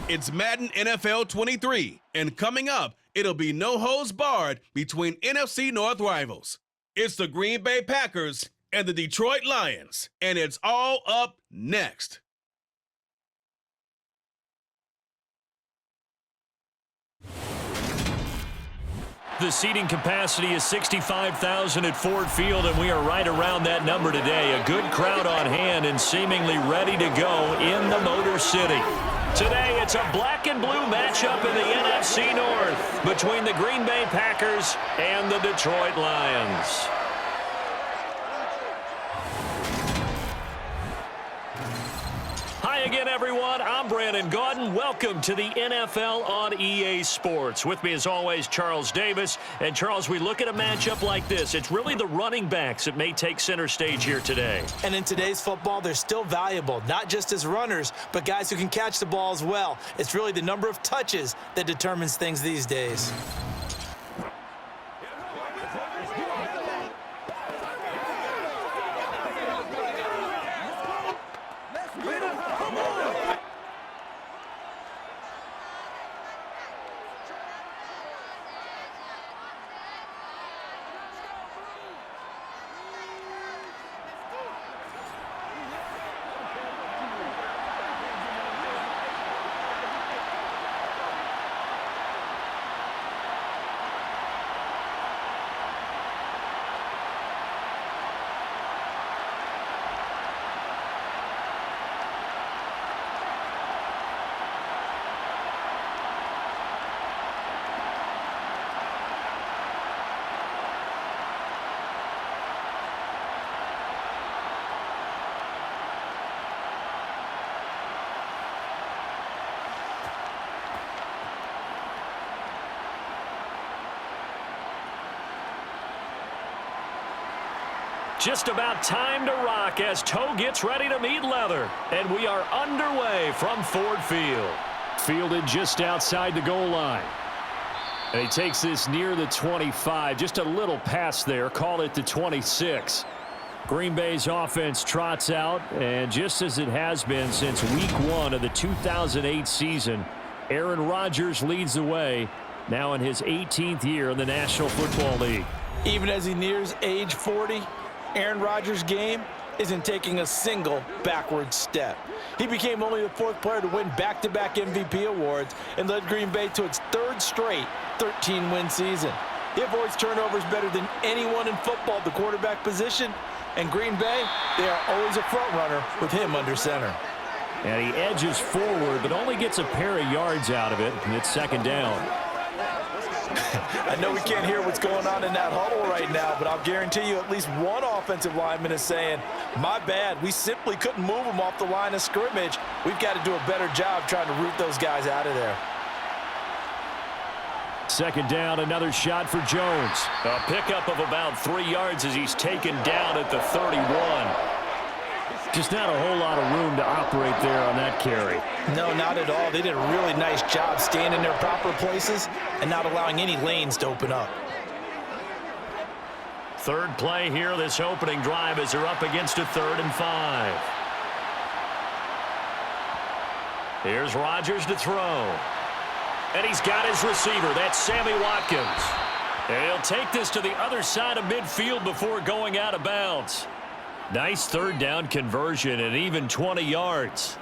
It's Madden NFL 23, and coming up, it'll be no holds barred between NFC North rivals. It's the Green Bay Packers and the Detroit Lions, and it's all up next. The seating capacity is 65,000 at Ford Field, and we are right around that number today. A good crowd on hand and seemingly ready to go in the Motor City. Today, it's a black and blue matchup in the NFC North between the Green Bay Packers and the Detroit Lions. Hi again, everyone. I'm Brandon Gaudin. Welcome to the NFL on EA Sports. With me, as always, Charles Davis. And, Charles, we look at a matchup like this. It's really the running backs that may take center stage here today. And in today's football, they're still valuable, not just as runners, but guys who can catch the ball as well. It's really the number of touches that determines things these days. Just about time to rock as toe gets ready to meet leather. And we are underway from Ford Field. Fielded just outside the goal line. And he takes this near the 25. Just a little pass there. Call it the 26. Green Bay's offense trots out. And just as it has been since week 1 of the 2008 season, Aaron Rodgers leads the way now in his 18th year in the National Football League. Even as he nears age 40, Aaron Rodgers' game isn't taking a single backward step. He became only the 4th player to win back-to-back MVP awards and led Green Bay to its 3rd straight 13-win season. He avoids turnovers better than anyone in football at the quarterback position, and Green Bay, they are always a front runner with him under center. And he edges forward, but only gets a pair of yards out of it, and it's 2nd down. I know we can't hear what's going on in that huddle right now, but I'll guarantee you at least one offensive lineman is saying, my bad, we simply couldn't move them off the line of scrimmage. We've got to do a better job trying to root those guys out of there. 2nd down, another shot for Jones. A pickup of about 3 yards as he's taken down at the 31. Just not a whole lot of room to operate there on that carry. No, not at all. They did a really nice job staying in their proper places and not allowing any lanes to open up. 3rd play here, this opening drive, as they're up against a 3rd and 5. Here's Rodgers to throw. And he's got his receiver. That's Sammy Watkins. And he'll take this to the other side of midfield before going out of bounds. Nice 3rd down conversion and even 20 yards.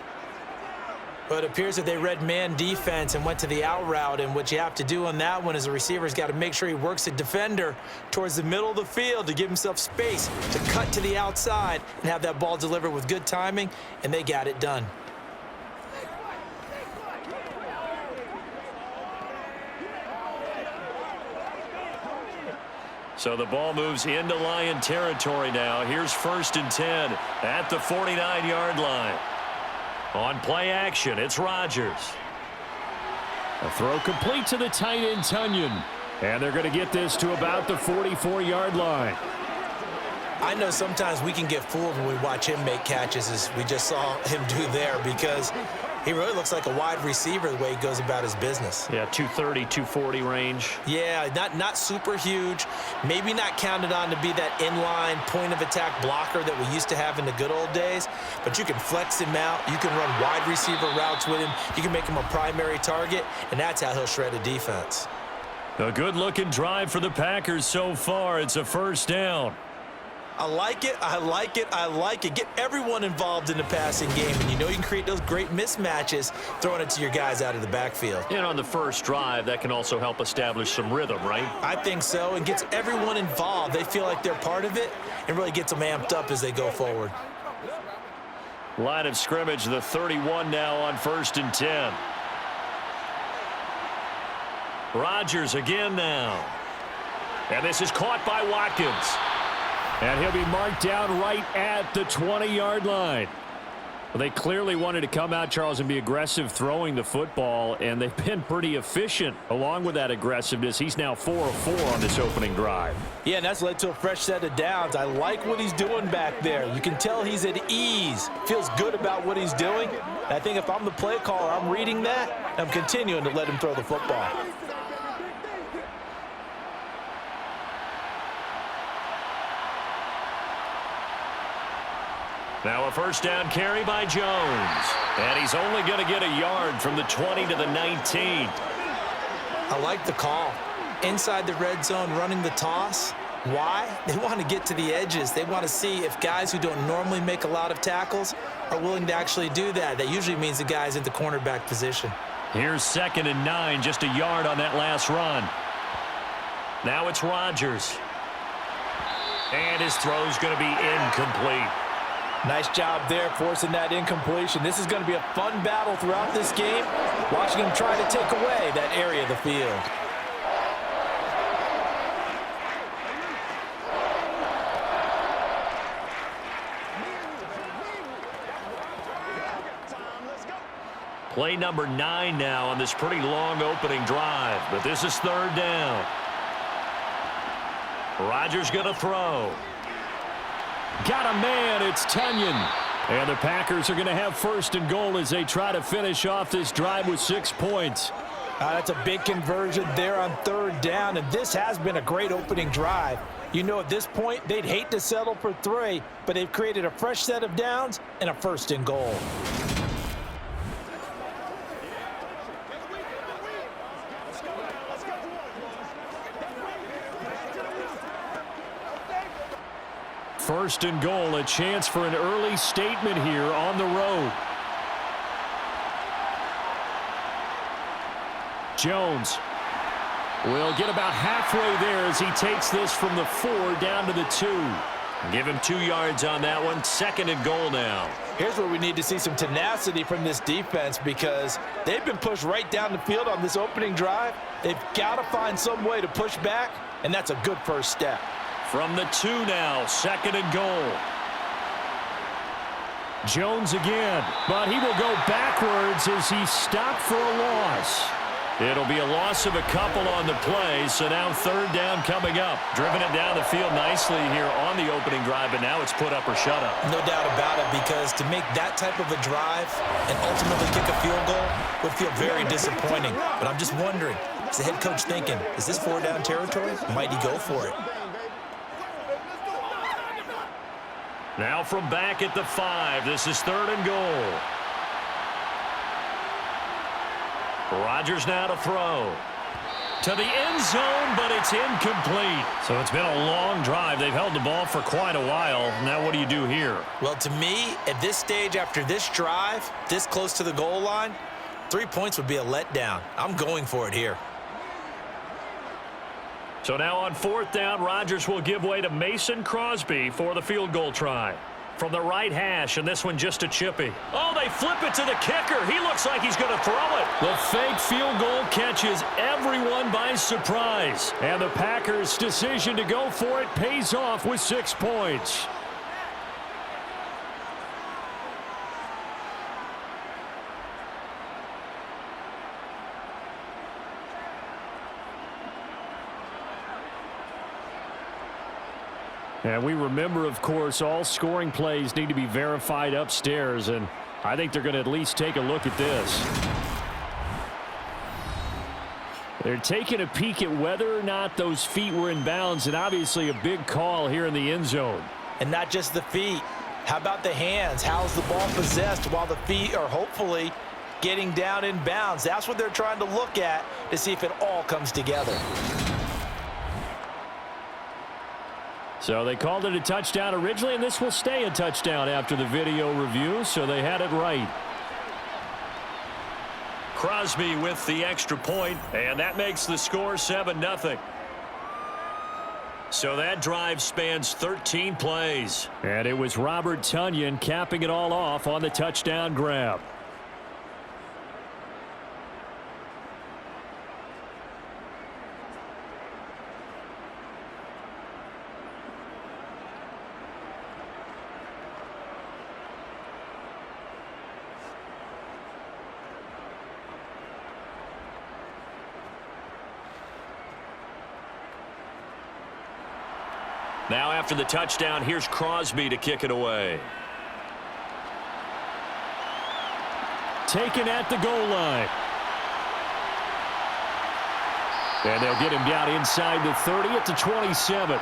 But it appears that they read man defense and went to the out route, and what you have to do on that one is the receiver's got to make sure he works the defender towards the middle of the field to give himself space to cut to the outside and have that ball delivered with good timing, and they got it done. So the ball moves into Lion territory now. Here's 1st and 10 at the 49-yard line. On play action, it's Rodgers. A throw complete to the tight end, Tunyon. And they're going to get this to about the 44-yard line. I know sometimes we can get fooled when we watch him make catches, as we just saw him do there, because He really looks like a wide receiver the way he goes about his business. Yeah, 230, 240 range. Yeah, not super huge. Maybe not counted on to be that inline point-of-attack blocker that we used to have in the good old days, but you can flex him out. You can run wide receiver routes with him. You can make him a primary target, and that's how he'll shred a defense. A good-looking drive for the Packers so far. It's a first down. I like it, I like it, I like it. Get everyone involved in the passing game, and you know you can create those great mismatches throwing it to your guys out of the backfield. And on the first drive, that can also help establish some rhythm, right? I think so, and gets everyone involved. They feel like they're part of it, and really gets them amped up as they go forward. Line of scrimmage, the 31 now on 1st and 10. Rodgers again now. And this is caught by Watkins. And he'll be marked down right at the 20-yard line. Well, they clearly wanted to come out, Charles, and be aggressive throwing the football, and they've been pretty efficient along with that aggressiveness. He's now 4 of 4 on this opening drive. Yeah, and that's led to a fresh set of downs. I like what he's doing back there. You can tell he's at ease, feels good about what he's doing. And I think if I'm the play caller, I'm reading that, I'm continuing to let him throw the football. Now a first down carry by Jones. And he's only going to get a yard from the 20 to the 19. I like the call. Inside the red zone, running the toss. Why? They want to get to the edges. They want to see if guys who don't normally make a lot of tackles are willing to actually do that. That usually means the guy's in the cornerback position. Here's 2nd and 9, just a yard on that last run. Now it's Rodgers. And his throw's going to be incomplete. Nice job there forcing that incompletion. This is going to be a fun battle throughout this game, watching him try to take away that area of the field. Play number 9 now on this pretty long opening drive, but this is 3rd down. Rodgers going to throw. Got a man, it's Tunyon. And the Packers are going to have 1st and goal as they try to finish off this drive with 6 points. That's a big conversion there on 3rd down, and this has been a great opening drive. You know, at this point, they'd hate to settle for 3, but they've created a fresh set of downs and a 1st and goal. First and goal, a chance for an early statement here on the road. Jones will get about halfway there as he takes this from the 4 down to the 2. Give him 2 yards on that one. 2nd and goal now. Here's where we need to see some tenacity from this defense because they've been pushed right down the field on this opening drive. They've got to find some way to push back, and that's a good first step. From the 2 now, 2nd and goal. Jones again, but he will go backwards as he stopped for a loss. It'll be a loss of a couple on the play, so now 3rd down coming up. Driven it down the field nicely here on the opening drive, but now it's put up or shut up. No doubt about it, because to make that type of a drive and ultimately kick a field goal would feel very disappointing. But I'm just wondering, is the head coach thinking, is this 4-down territory? Might he go for it? Now from back at the 5, this is 3rd and goal. Rodgers now to throw. To the end zone, but it's incomplete. So it's been a long drive. They've held the ball for quite a while. Now what do you do here? Well, to me, at this stage after this drive, this close to the goal line, 3 points would be a letdown. I'm going for it here. So now on 4th down, Rodgers will give way to Mason Crosby for the field goal try. From the right hash, and this one just a chippy. Oh, they flip it to the kicker. He looks like he's going to throw it. The fake field goal catches everyone by surprise. And the Packers' decision to go for it pays off with 6 points. And we remember, of course, all scoring plays need to be verified upstairs. And I think they're going to at least take a look at this. They're taking a peek at whether or not those feet were in bounds, and obviously a big call here in the end zone. And not just the feet. How about the hands? How's the ball possessed while the feet are hopefully getting down in bounds? That's what they're trying to look at to see if it all comes together. So they called it a touchdown originally, and this will stay a touchdown after the video review, so they had it right. Crosby with the extra point, and that makes the score 7-0. So that drive spans 13 plays. And it was Robert Tonyan capping it all off on the touchdown grab. Now after the touchdown, here's Crosby to kick it away. Taken at the goal line. And they'll get him down inside the 30 at the 27.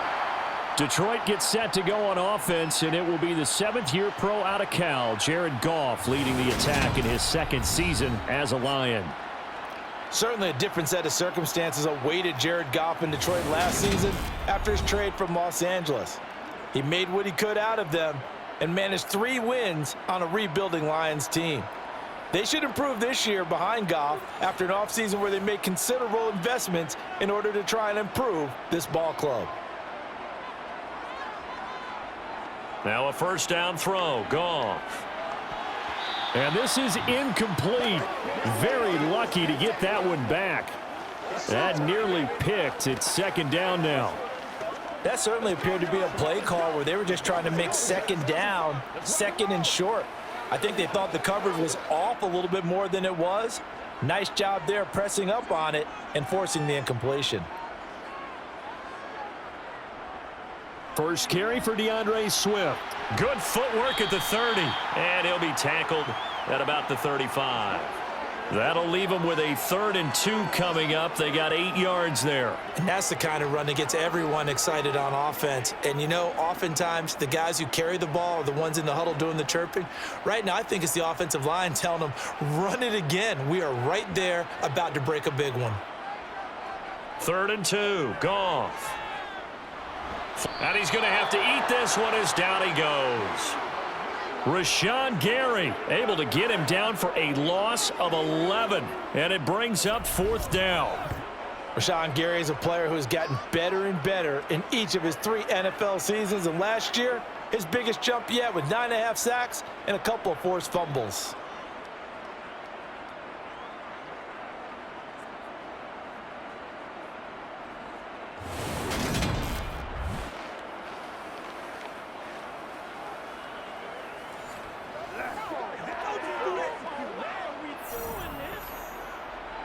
Detroit gets set to go on offense, and it will be the 7th-year pro out of Cal, Jared Goff, leading the attack in his 2nd season as a Lion. Certainly a different set of circumstances awaited Jared Goff in Detroit last season after his trade from Los Angeles. He made what he could out of them and managed 3 wins on a rebuilding Lions team. They should improve this year behind Goff after an offseason where they made considerable investments in order to try and improve this ball club. Now a first down throw. Goff. And this is incomplete. Very lucky to get that one back. That nearly picked. It's 2nd down now. That certainly appeared to be a play call where they were just trying to make 2nd down, 2nd and short. I think they thought the coverage was off a little bit more than it was. Nice job there pressing up on it and forcing the incompletion. First carry for DeAndre Swift. Good footwork at the 30. And he'll be tackled at about the 35. That'll leave them with a 3rd and 2 coming up. They got 8 yards there. And that's the kind of run that gets everyone excited on offense. And, you know, oftentimes the guys who carry the ball are the ones in the huddle doing the chirping. Right now, I think it's the offensive line telling them, run it again. We are right there about to break a big one. 3rd and 2. Goff. And he's going to have to eat this one as down he goes. Rashawn Gary able to get him down for a loss of 11. And it brings up 4th down. Rashawn Gary is a player who has gotten better and better in each of his 3 NFL seasons. And last year, his biggest jump yet with 9.5 sacks and a couple of forced fumbles.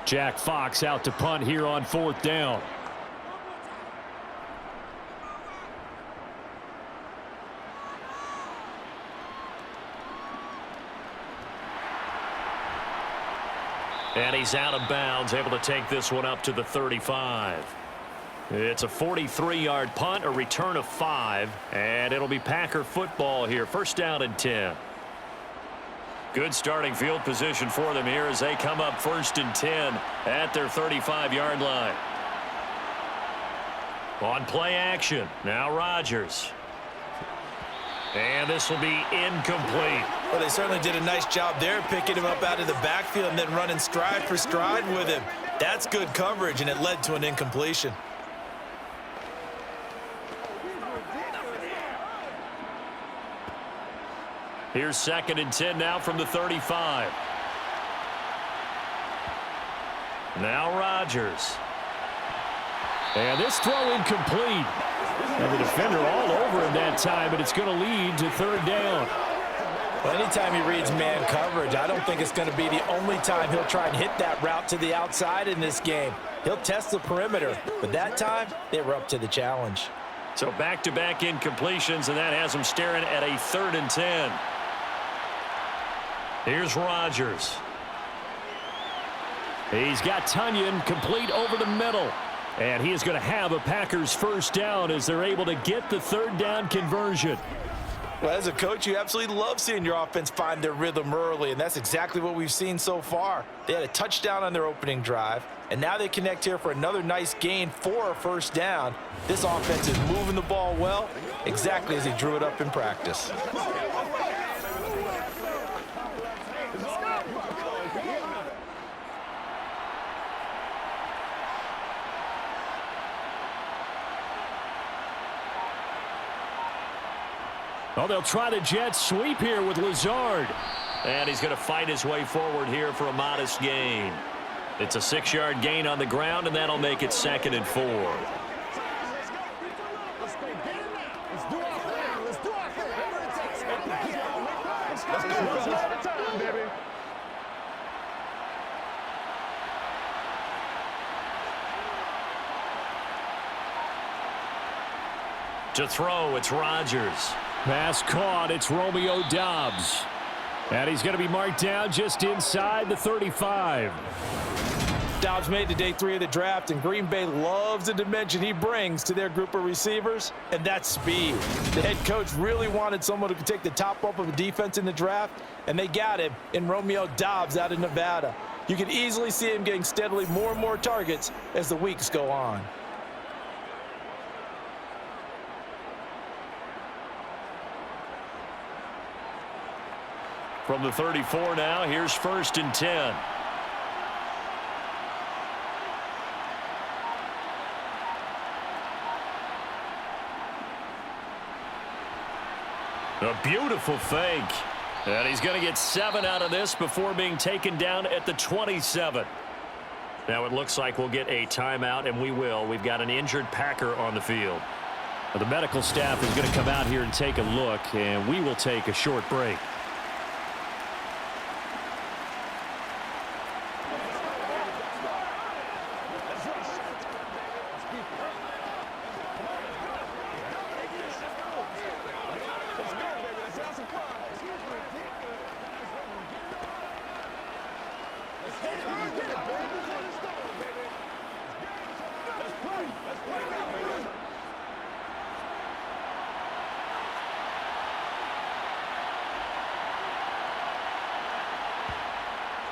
Jack Fox out to punt here on 4th down. And he's out of bounds, able to take this one up to the 35. It's a 43-yard punt, a return of 5, and it'll be Packer football here. 1st down and 10. Good starting field position for them here as they come up 1st and 10 at their 35-yard line. On play action, now Rodgers. And this will be incomplete. Well, they certainly did a nice job there, picking him up out of the backfield and then running stride for stride with him. That's good coverage, and it led to an incompletion. Here's 2nd and 10 now from the 35. Now Rodgers. And this throw incomplete. And the defender all over him that time, but it's going to lead to 3rd down. Well, anytime he reads man coverage, I don't think it's going to be the only time he'll try and hit that route to the outside in this game. He'll test the perimeter, but that time they were up to the challenge. So back-to-back incompletions, and that has them staring at a 3rd and 10. Here's Rodgers. He's got Tunyon complete over the middle. And he is going to have a Packers first down as they're able to get the third down conversion. Well, as a coach, you absolutely love seeing your offense find their rhythm early, and that's exactly what we've seen so far. They had a touchdown on their opening drive, and now they connect here for another nice gain for a first down. This offense is moving the ball well, exactly as he drew it up in practice. Oh, they'll try the jet sweep here with Lazard. And he's going to fight his way forward here for a modest gain. It's a 6-yard gain on the ground, and that'll make it 2nd and 4. To throw, it's Rodgers. Pass caught. It's Romeo Doubs. And he's going to be marked down just inside the 35. Doubs made to day 3 of the draft, and Green Bay loves the dimension he brings to their group of receivers, and that's speed. The head coach really wanted someone who could take the top off of a defense in the draft, and they got him in Romeo Doubs out of Nevada. You can easily see him getting steadily more and more targets as the weeks go on. From the 34 now, here's 1st and 10. A beautiful fake. And he's going to get 7 out of this before being taken down at the 27. Now it looks like we'll get a timeout, and we will. We've got an injured Packer on the field. The medical staff is going to come out here and take a look, and we will take a short break.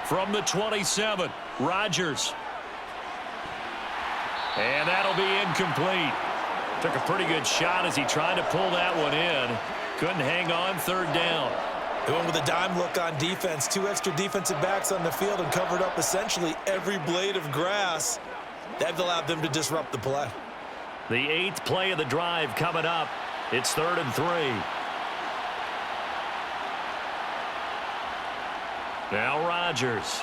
From the 27, Rodgers. And that'll be incomplete. Took a pretty good shot as he tried to pull that one in. Couldn't hang on, 3rd down. They went with a dime look on defense. 2 extra defensive backs on the field and covered up essentially every blade of grass. That allowed them to disrupt the play. The 8th play of the drive coming up. It's 3rd and 3. Now Rodgers.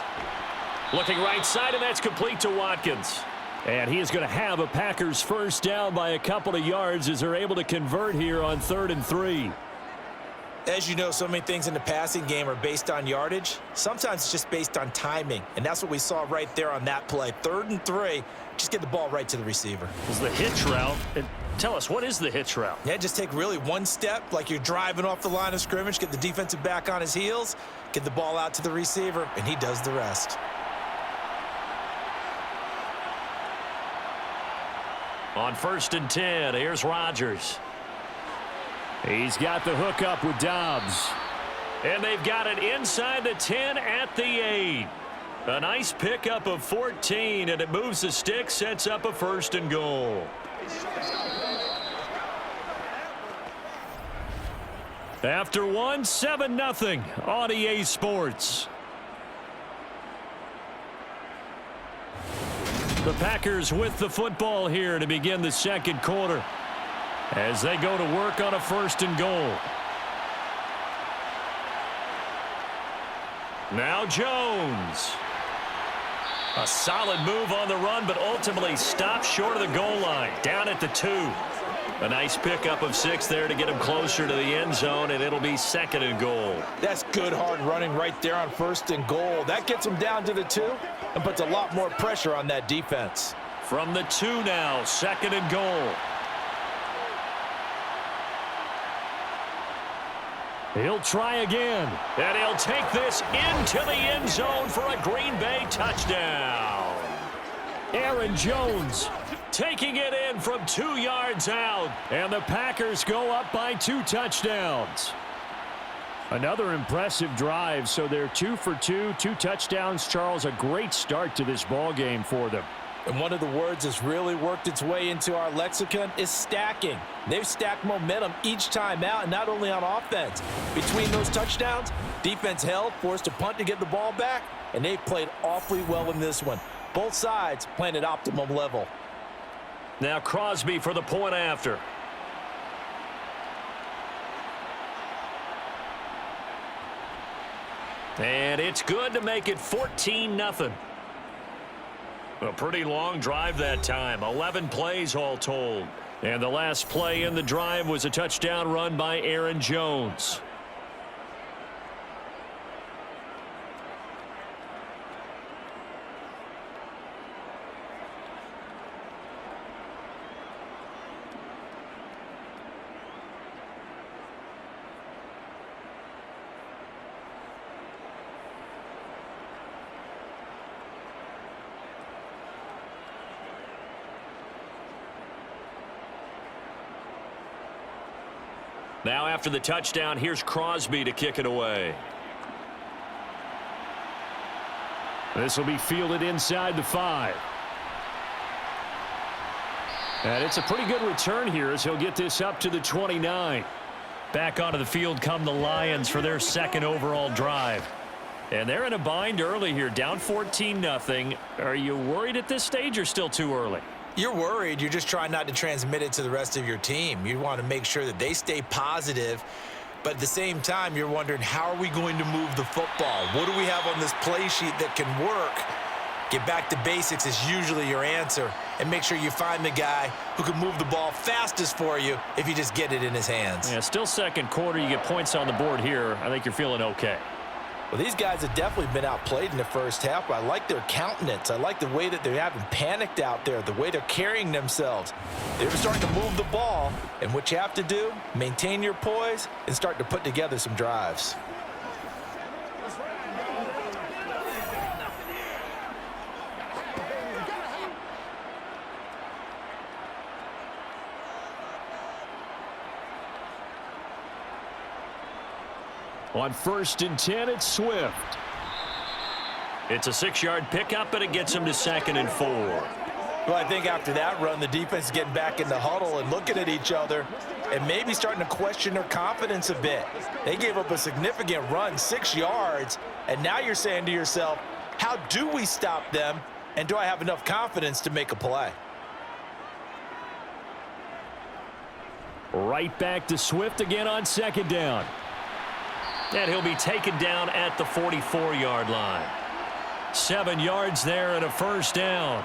Looking right side, and that's complete to Watkins. And he is going to have a Packers first down by a couple of yards as they're able to convert here on 3rd and 3. As you know, so many things in the passing game are based on yardage. Sometimes it's just based on timing, and that's what we saw right there on that play. 3rd and 3, just get the ball right to the receiver. It was the hitch route. And tell us, what is the hitch route? Yeah, just take really one step like you're driving off the line of scrimmage, get the defensive back on his heels, get the ball out to the receiver, and he does the rest. On 1st and 10, here's Rodgers. He's got the hook up with Doubs. And they've got it inside the 10 at the 8. A nice pickup of 14, and it moves the stick, sets up a 1st and goal. After 1, 7-0 on EA Sports. The Packers with the football here to begin the 2nd quarter as they go to work on a 1st and goal. Now Jones. A solid move on the run, but ultimately stopped short of the goal line, down at the 2. A nice pickup of 6 there to get him closer to the end zone, and it'll be 2nd and goal. That's good hard running right there on 1st and goal. That gets him down to the 2 and puts a lot more pressure on that defense. From the 2 now, 2nd and goal. He'll try again. And he'll take this into the end zone for a Green Bay touchdown. Aaron Jones Taking it in from 2 yards out. and the Packers go up by 2 touchdowns. Another impressive drive, so they're 2 for 2, 2 touchdowns. Charles, a great start to this ball game for them. And one of the words that's really worked its way into our lexicon is stacking. They've stacked momentum each time out, and not only on offense. Between those touchdowns, defense held, forced a punt to get the ball back, and they played awfully well in this one. Both sides playing at optimum level. Now Crosby for the point after. And it's good to make it 14-0. A pretty long drive that time. 11 plays all told. And the last play in the drive was a touchdown run by Aaron Jones. Now after the touchdown, here's Crosby to kick it away. This will be fielded inside the 5. And it's a pretty good return here as he'll get this up to the 29. Back onto the field come the Lions for their second overall drive. And they're in a bind early here, down 14-0. Are you worried at this stage or still too early? You're worried. You're just trying not to transmit it to the rest of your team. You want to make sure that they stay positive. But at the same time, you're wondering, how are we going to move the football? What do we have on this play sheet that can work? Get back to basics is usually your answer. And make sure you find the guy who can move the ball fastest for you if you just get it in his hands. Yeah, still second quarter. You get points on the board here. I think you're feeling okay. Well, these guys have definitely been outplayed in the first half, but I like their countenance. I like the way that they haven't panicked out there, the way they're carrying themselves. They're starting to move the ball, and what you have to do, maintain your poise and start to put together some drives. On 1st and 10, it's Swift. It's a 6-yard pickup, but it gets him to 2nd and 4. Well, I think after that run, the defense is getting back in the huddle and looking at each other and maybe starting to question their confidence a bit. They gave up a significant run, 6 yards, and now you're saying to yourself, how do we stop them, and do I have enough confidence to make a play? Right back to Swift again on 2nd down. And he'll be taken down at the 44-yard line. 7 yards there and a 1st down.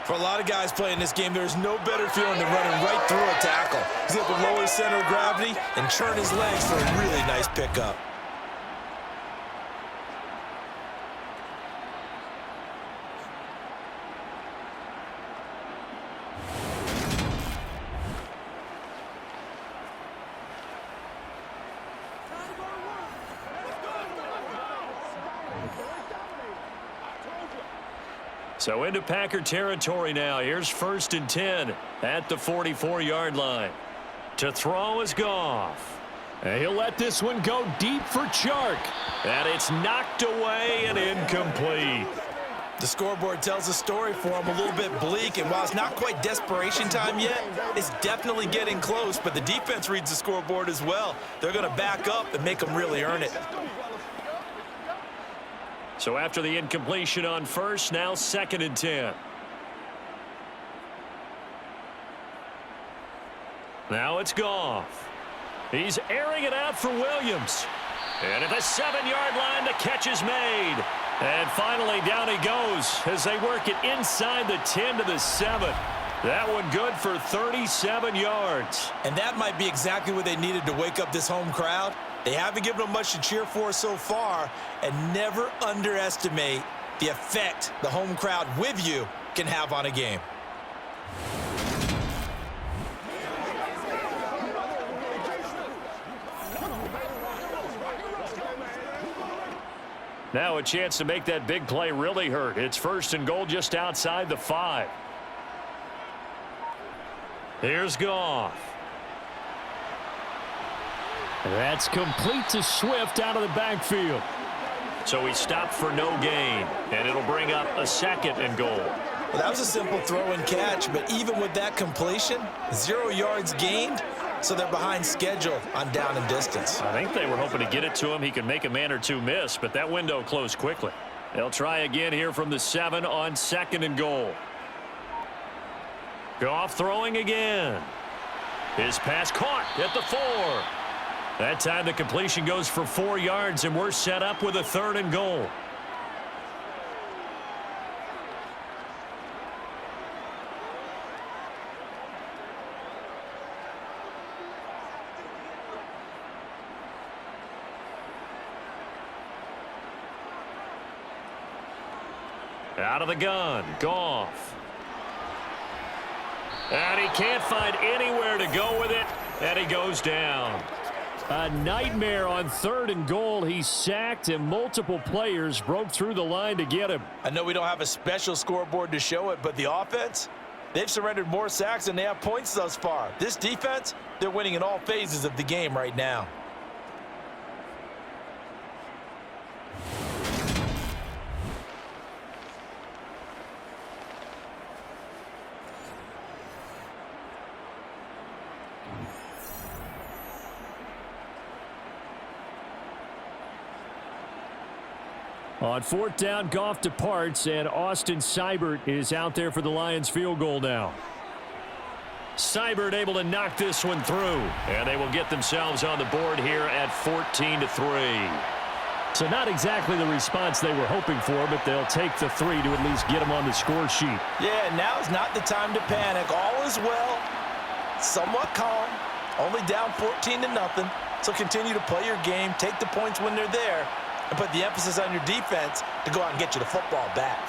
For a lot of guys playing this game, there's no better feeling than running right through a tackle. He's able to lower his center of gravity and churn his legs for a really nice pickup. So into Packer territory now. Here's 1st and 10 at the 44-yard line. To throw is Goff. And he'll let this one go deep for Chark. And it's knocked away and incomplete. The scoreboard tells a story for him, a little bit bleak, and while it's not quite desperation time yet, it's definitely getting close, but the defense reads the scoreboard as well. They're going to back up and make them really earn it. So after the incompletion on 1st, now 2nd and 10. Now it's Goff. He's airing it out for Williams. And at the 7-yard line, the catch is made. And finally, down he goes as they work it inside the 10 to the 7. That one good for 37 yards. And that might be exactly what they needed to wake up this home crowd. They haven't given them much to cheer for so far, and never underestimate the effect the home crowd with you can have on a game. Now a chance to make that big play really hurt. It's 1st and goal just outside the 5. Here's Goff. That's complete to Swift out of the backfield. So he stopped for no gain, and it'll bring up a 2nd and goal. Well, that was a simple throw and catch, but even with that completion, 0 yards gained, so they're behind schedule on down and distance. I think they were hoping to get it to him. He could make a man or two miss, but that window closed quickly. They'll try again here from the 7 on 2nd and goal. Goff throwing again. His pass caught at the 4. That time the completion goes for 4 yards, and we're set up with a 3rd and goal. Out of the gun, Goff. And he can't find anywhere to go with it, and he goes down. A nightmare on 3rd and goal. He's sacked, and multiple players broke through the line to get him. I know we don't have a special scoreboard to show it, but the offense, they've surrendered more sacks than they have points thus far. This defense, they're winning in all phases of the game right now. On 4th down, Goff departs, and Austin Seibert is out there for the Lions field goal now. Seibert able to knock this one through, and they will get themselves on the board here at 14-3. So not exactly the response they were hoping for, but they'll take the 3 to at least get them on the score sheet. Yeah, now's not the time to panic. All is well, somewhat calm, only down 14-0. So continue to play your game, take the points when they're there, and put the emphasis on your defense to go out and get you the football back.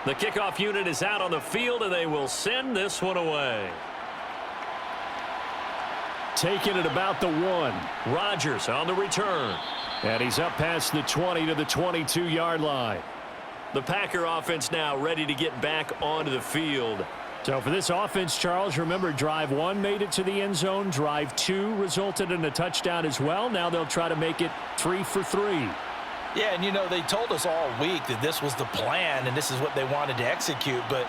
The kickoff unit is out on the field, and they will send this one away. Taking it about the 1. Rodgers on the return. And he's up past the 20 to the 22-yard line. The Packer offense now ready to get back onto the field. So for this offense, Charles, remember, drive 1 made it to the end zone. Drive 2 resulted in a touchdown as well. Now they'll try to make it 3 for 3. Yeah, and you know, they told us all week that this was the plan and this is what they wanted to execute, but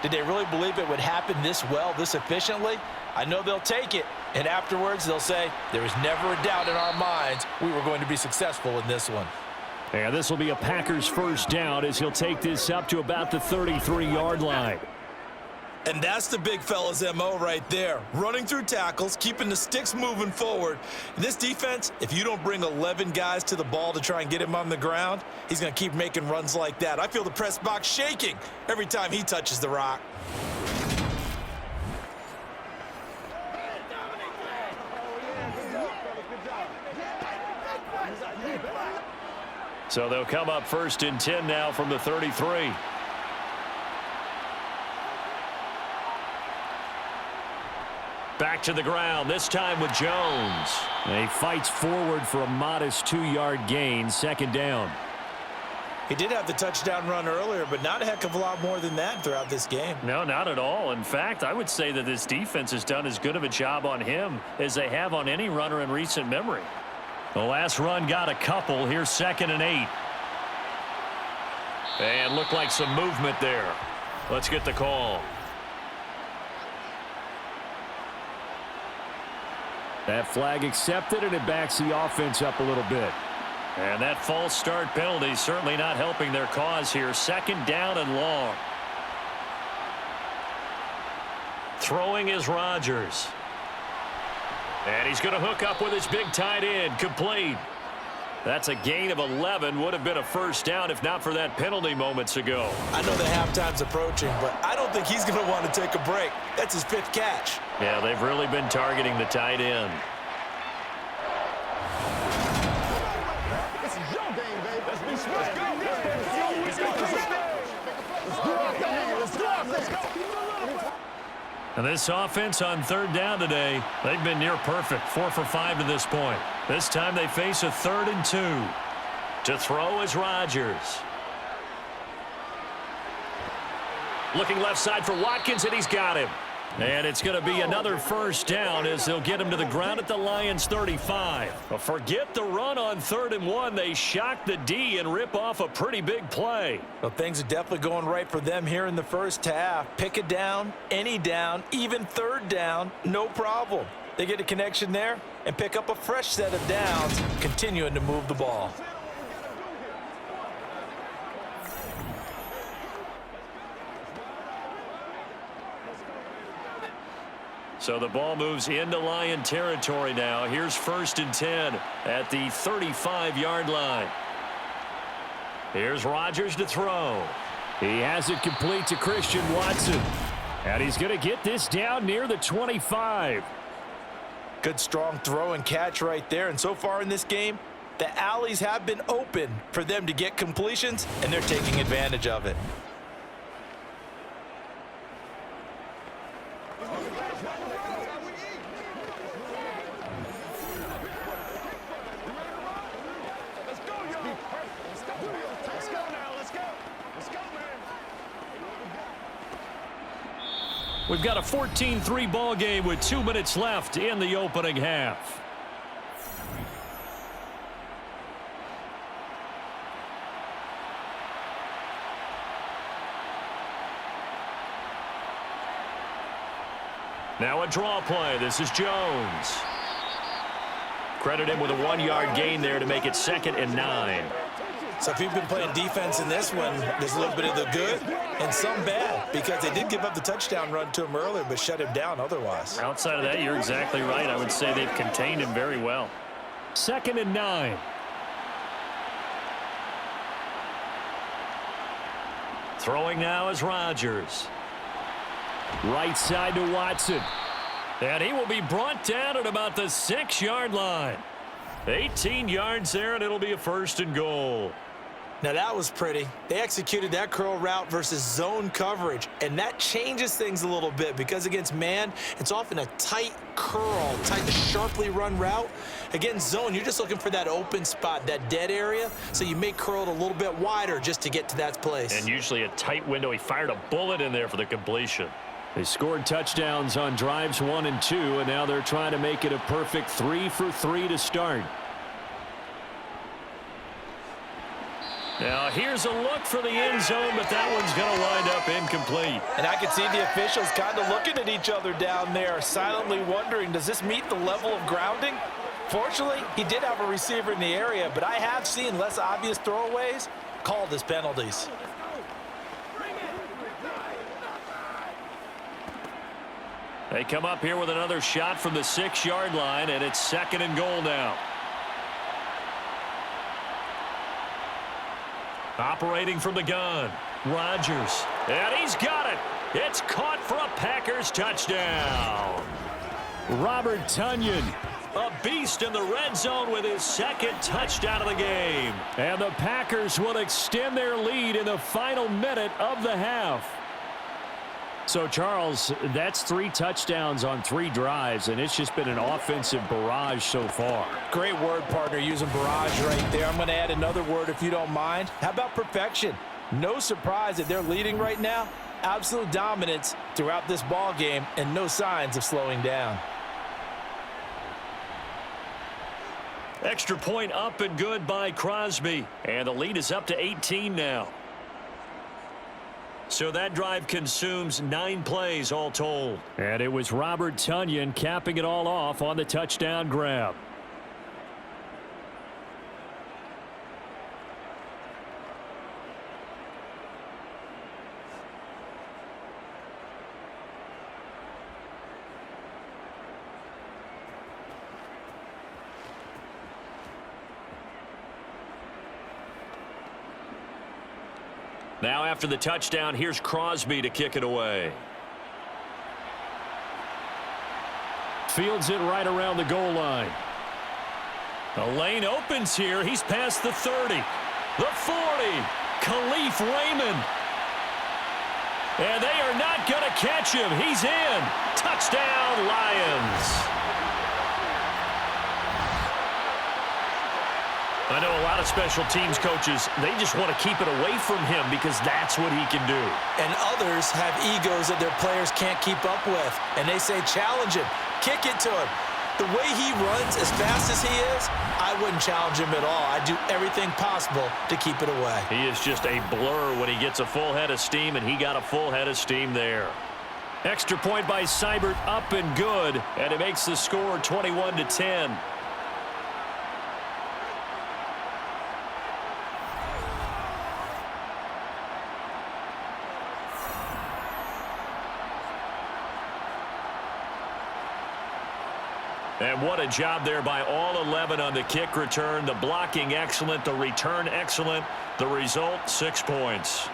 did they really believe it would happen this well, this efficiently? I know they'll take it, and afterwards they'll say, there was never a doubt in our minds we were going to be successful in this one. And this will be a Packers 1st down as he'll take this up to about the 33-yard line. And that's the big fella's MO right there. Running through tackles, keeping the sticks moving forward. This defense, if you don't bring 11 guys to the ball to try and get him on the ground, he's going to keep making runs like that. I feel the press box shaking every time he touches the rock. So they'll come up 1st and 10 now from the 33. Back to the ground, this time with Jones. And he fights forward for a modest 2-yard gain, 2nd down. He did have the touchdown run earlier, but not a heck of a lot more than that throughout this game. No, not at all. In fact, I would say that this defense has done as good of a job on him as they have on any runner in recent memory. The last run got a couple. Here's 2nd and 8. And looked like some movement there. Let's get the call. That flag accepted, and it backs the offense up a little bit. And that false start penalty certainly not helping their cause here. 2nd down and long. Throwing is Rodgers. And he's going to hook up with his big tight end. Complete. That's a gain of 11. Would have been a first down if not for that penalty moments ago. I know the halftime's approaching, but I don't think he's going to want to take a break. That's his 5th catch. Yeah, they've really been targeting the tight end. This is your game, baby. Let's go. Let's go. And this offense on 3rd down today, they've been near perfect. 4 for 5 to this point. This time they face a 3rd and 2. To throw is Rodgers. Looking left side for Watkins, and he's got him. And it's going to be another first down as they'll get him to the ground at the Lions' 35. But forget the run on 3rd and 1. They shock the D and rip off a pretty big play. Well, things are definitely going right for them here in the first half. Pick a down, any down, even 3rd down, no problem. They get a connection there and pick up a fresh set of downs, continuing to move the ball. So the ball moves into Lion territory now. Here's 1st and 10 at the 35-yard line. Here's Rodgers to throw. He has it complete to Christian Watson. And he's going to get this down near the 25. Good strong throw and catch right there. And so far in this game, the alleys have been open for them to get completions, and they're taking advantage of it. We've got a 14-3 ball game with 2 minutes left in the opening half. Now a draw play. This is Jones. Credit him with a 1-yard gain there to make it 2nd and 9. So if you've been playing defense in this one, there's a little bit of the good and some bad, because they did give up the touchdown run to him earlier but shut him down otherwise. Outside of that, you're exactly right. I would say they've contained him very well. 2nd and 9. Throwing now is Rodgers. Right side to Watson. And he will be brought down at about the 6-yard line. 18 yards there, and it'll be a 1st and goal. Now that was pretty. They executed that curl route versus zone coverage, and that changes things a little bit because against man, it's often a tight curl, tight, sharply run route. Against zone, you're just looking for that open spot, that dead area, so you may curl it a little bit wider just to get to that place. And usually a tight window. He fired a bullet in there for the completion. They scored touchdowns on drives 1 and 2, and now they're trying to make it a perfect 3 for 3 to start. Now here's a look for the end zone, but that one's going to wind up incomplete. And I can see the officials kind of looking at each other down there, silently wondering, does this meet the level of grounding? Fortunately, he did have a receiver in the area, but I have seen less obvious throwaways called as penalties. They come up here with another shot from the 6-yard line, and it's 2nd and goal now. Operating from the gun, Rodgers. And he's got it. It's caught for a Packers touchdown. Robert Tonyan. A beast in the red zone with his 2nd touchdown of the game. And the Packers will extend their lead in the final minute of the half. So, Charles, that's 3 touchdowns on 3 drives, and it's just been an offensive barrage so far. Great word, partner, using barrage right there. I'm going to add another word if you don't mind. How about perfection? No surprise that they're leading right now. Absolute dominance throughout this ball game and no signs of slowing down. Extra point up and good by Crosby. And the lead is up to 18 now. So that drive consumes 9 plays all told. And it was Robert Tonyan capping it all off on the touchdown grab. Now after the touchdown, here's Crosby to kick it away. Fields it right around the goal line. The lane opens here. He's past the 30. The 40. Khalif Raymond. And they are not going to catch him. He's in. Touchdown, Lions. I know a lot of special teams coaches, they just want to keep it away from him because that's what he can do. And others have egos that their players can't keep up with. And they say, challenge him. Kick it to him. The way he runs as fast as he is, I wouldn't challenge him at all. I'd do everything possible to keep it away. He is just a blur when he gets a full head of steam, and he got a full head of steam there. Extra point by Seibert, up and good, and it makes the score 21-10. And what a job there by all 11 on the kick return. The blocking excellent, the return excellent. The result, 6 points.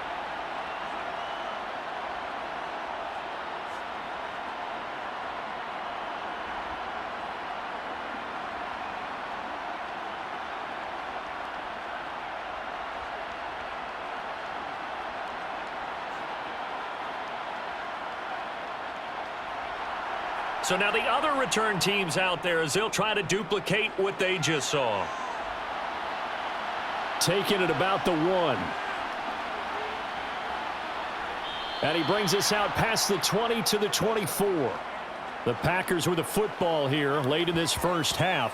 So now the other return teams out there as they'll try to duplicate what they just saw. Taking it about the 1. And he brings us out past the 20 to the 24. The Packers with the football here late in this first half.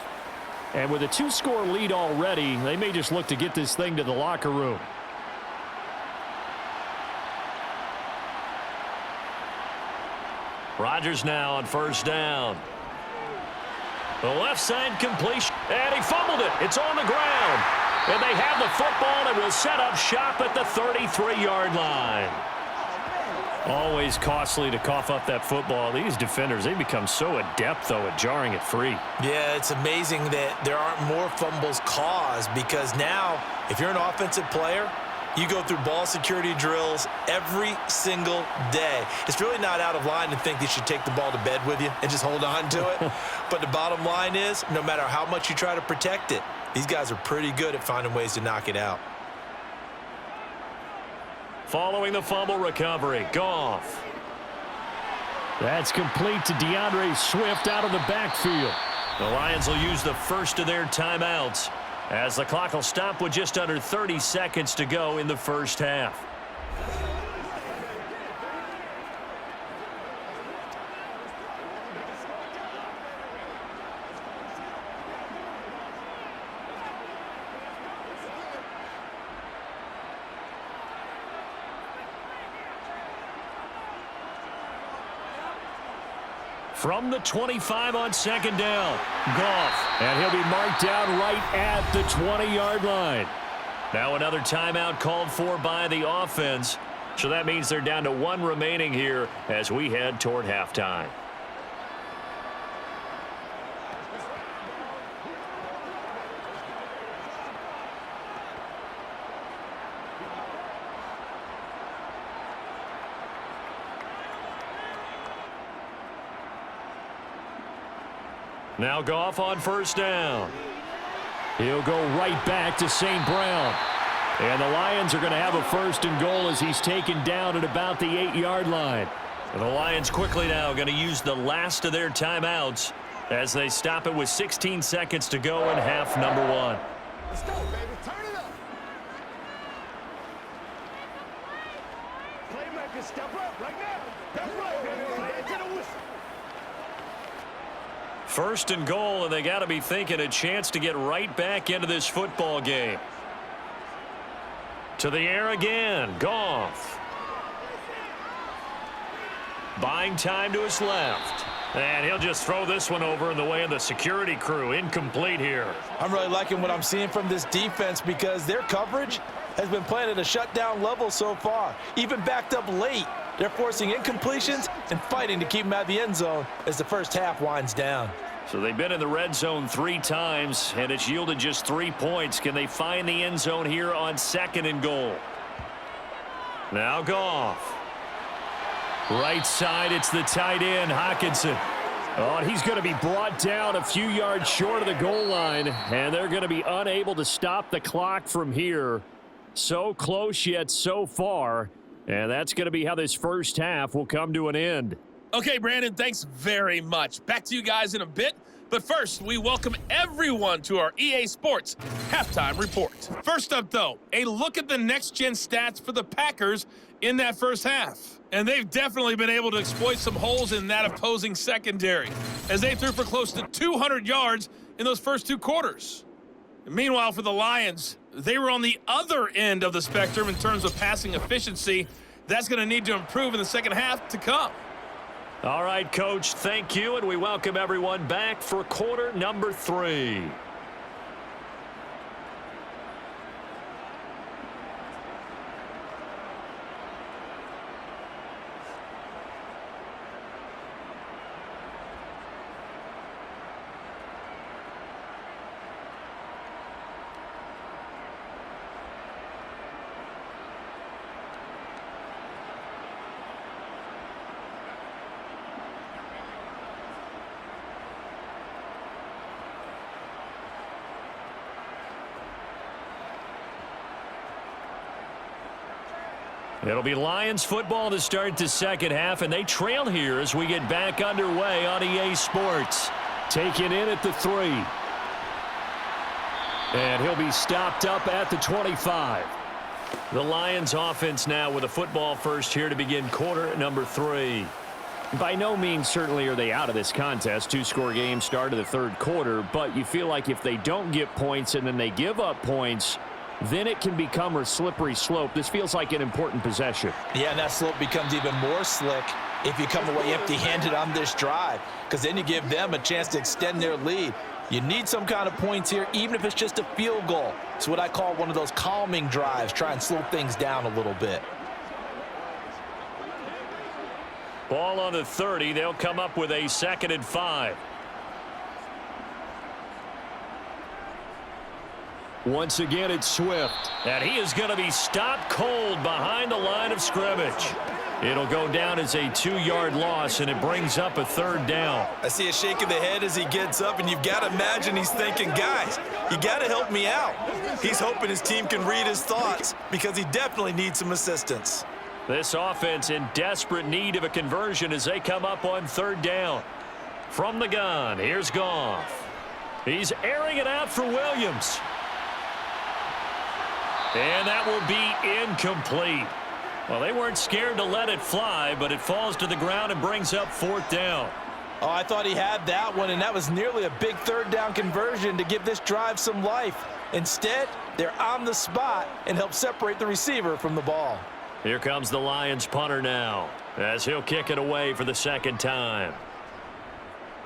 And with a 2-score lead already, they may just look to get this thing to the locker room. Rodgers now on first down. The left side completion. And he fumbled it. It's on the ground. And they have the football and will set up shop at the 33-yard line. Always costly to cough up that football. These defenders, they become so adept, though, at jarring it free. Yeah, it's amazing that there aren't more fumbles caused because now, if you're an offensive player, you go through ball security drills every single day. It's really not out of line to think you should take the ball to bed with you and just hold on to it. But the bottom line is, no matter how much you try to protect it, these guys are pretty good at finding ways to knock it out. Following the fumble recovery, Goff. That's complete to DeAndre Swift out of the backfield. The Lions will use the first of their timeouts as the clock will stop with just under 30 seconds to go in the first half. From the 25 on second down, Goff. And he'll be marked down right at the 20-yard line. Now another timeout called for by the offense. So that means they're down to 1 remaining here as we head toward halftime. Now Goff on first down. He'll go right back to St. Brown. And the Lions are going to have a first and goal as he's taken down at about the 8-yard line. And the Lions quickly now going to use the last of their timeouts as they stop it with 16 seconds to go in half number 1. Let's go, baby. Turn it up. Playmaker, step up right now. That's right, baby. Play it to the whistle. First and goal, and they got to be thinking a chance to get right back into this football game. To the air again, Goff. Buying time to his left. And he'll just throw this one over in the way of the security crew. Incomplete here. I'm really liking what I'm seeing from this defense because their coverage has been playing at a shutdown level so far. Even backed up late, they're forcing incompletions and fighting to keep them out of the end zone as the first half winds down. So they've been in the red zone 3 times, and it's yielded just 3 points. Can they find the end zone here on second and goal? Now Goff. Right side, it's the tight end, Hockenson. Oh, and he's going to be brought down a few yards short of the goal line, and they're going to be unable to stop the clock from here. So close yet so far, and that's going to be how this first half will come to an end. Okay, Brandon, thanks very much. Back to you guys in a bit. But first, we welcome everyone to our EA Sports Halftime Report. First up, though, a look at the next-gen stats for the Packers in that first half. And they've definitely been able to exploit some holes in that opposing secondary, as they threw for close to 200 yards in those first two quarters. And meanwhile, for the Lions, they were on the other end of the spectrum in terms of passing efficiency. That's going to need to improve in the second half to come. All right, Coach, thank you, and we welcome everyone back for quarter number 3. It'll be Lions football to start the second half, and they trail here as we get back underway on EA Sports. Taken in at the 3. And he'll be stopped up at the 25. The Lions offense now with a football first here to begin quarter number 3. By no means certainly are they out of this contest. 2-score game start of the third quarter, but you feel like if they don't get points and then they give up points, then it can become a slippery slope. This feels like an important possession. Yeah, and that slope becomes even more slick if you come away empty-handed on this drive, because then you give them a chance to extend their lead. You need some kind of points here, even if it's just a field goal. It's what I call one of those calming drives. Try and slow things down a little bit. Ball on the 30. They'll come up with a 2nd and 5. Once again, it's Swift. And he is going to be stopped cold behind the line of scrimmage. It'll go down as a 2-yard loss, and it brings up a 3rd down. I see a shake of the head as he gets up, and you've got to imagine he's thinking, guys, you got to help me out. He's hoping his team can read his thoughts because he definitely needs some assistance. This offense in desperate need of a conversion as they come up on 3rd down. From the gun, here's Goff. He's airing it out for Williams. And that will be incomplete. Well, they weren't scared to let it fly, but it falls to the ground and brings up 4th down. Oh, I thought he had that one, and that was nearly a big 3rd down conversion to give this drive some life. Instead, they're on the spot and help separate the receiver from the ball. Here comes the Lions punter now, as he'll kick it away for the 2nd time.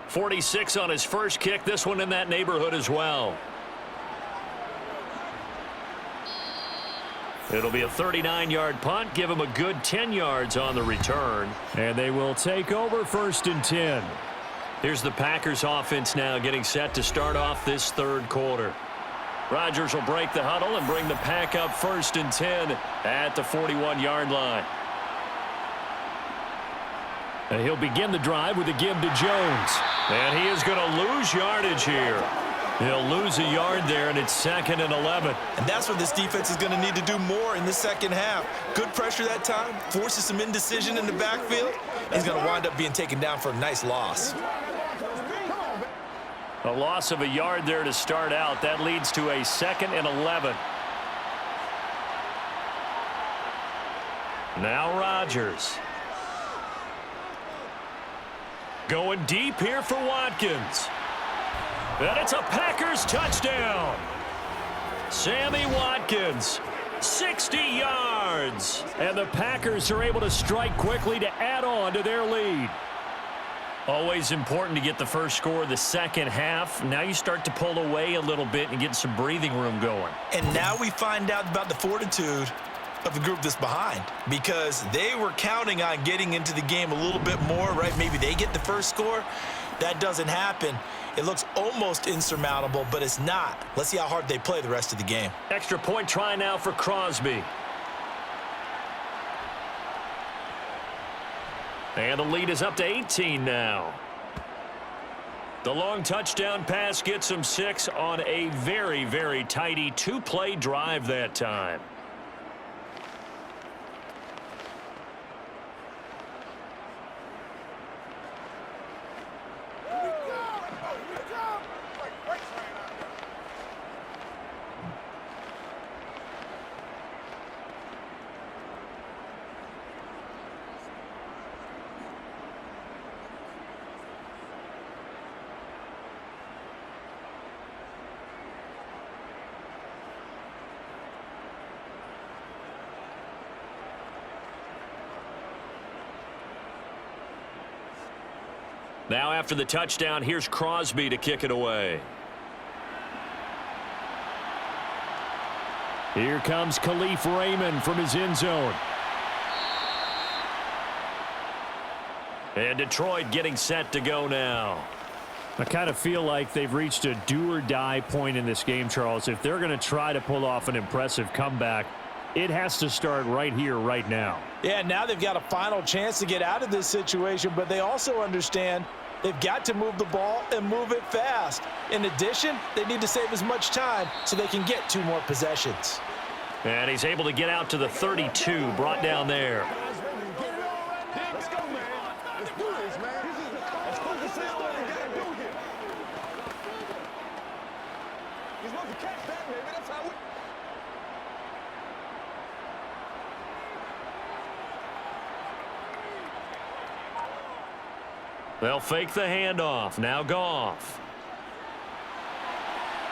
46 on his first kick, this one in that neighborhood as well. It'll be a 39-yard punt. Give him a good 10 yards on the return. And they will take over 1st and 10. Here's the Packers offense now getting set to start off this 3rd quarter. Rodgers will break the huddle and bring the pack up 1st and 10 at the 41-yard line. And he'll begin the drive with a give to Jones. And he is going to lose yardage here. He'll lose a yard there, and it's 2nd and 11. And that's where this defense is going to need to do more in the second half. Good pressure that time, forces some indecision in the backfield. He's going to wind up being taken down for a nice loss. A loss of a yard there to start out. That leads to a 2nd and 11. Now Rodgers. Going deep here for Watkins. And it's a Packers touchdown. Sammy Watkins, 60 yards. And the Packers are able to strike quickly to add on to their lead. Always important to get the first score of the second half. Now you start to pull away a little bit and get some breathing room going. And now we find out about the fortitude of the group that's behind, because they were counting on getting into the game a little bit more, right? Maybe they get the first score. That doesn't happen. It looks almost insurmountable, but it's not. Let's see how hard they play the rest of the game. Extra point try now for Crosby. And the lead is up to 18 now. The long touchdown pass gets him 6 on a very, very tidy 2-play drive that time. Now after the touchdown, here's Crosby to kick it away. Here comes Khalif Raymond from his end zone. And Detroit getting set to go now. I kind of feel like they've reached a do-or-die point in this game, Charles. If they're going to try to pull off an impressive comeback, it has to start right here, right now. Yeah, now they've got a final chance to get out of this situation, but they also understand they've got to move the ball and move it fast. In addition, they need to save as much time so they can get 2 more possessions. And he's able to get out to the 32, brought down there. Let's go, man. Let's do this, man. Let's focus on what we got to do here. You're supposed to catch that, baby. That's how we... They'll fake the handoff. Now Goff.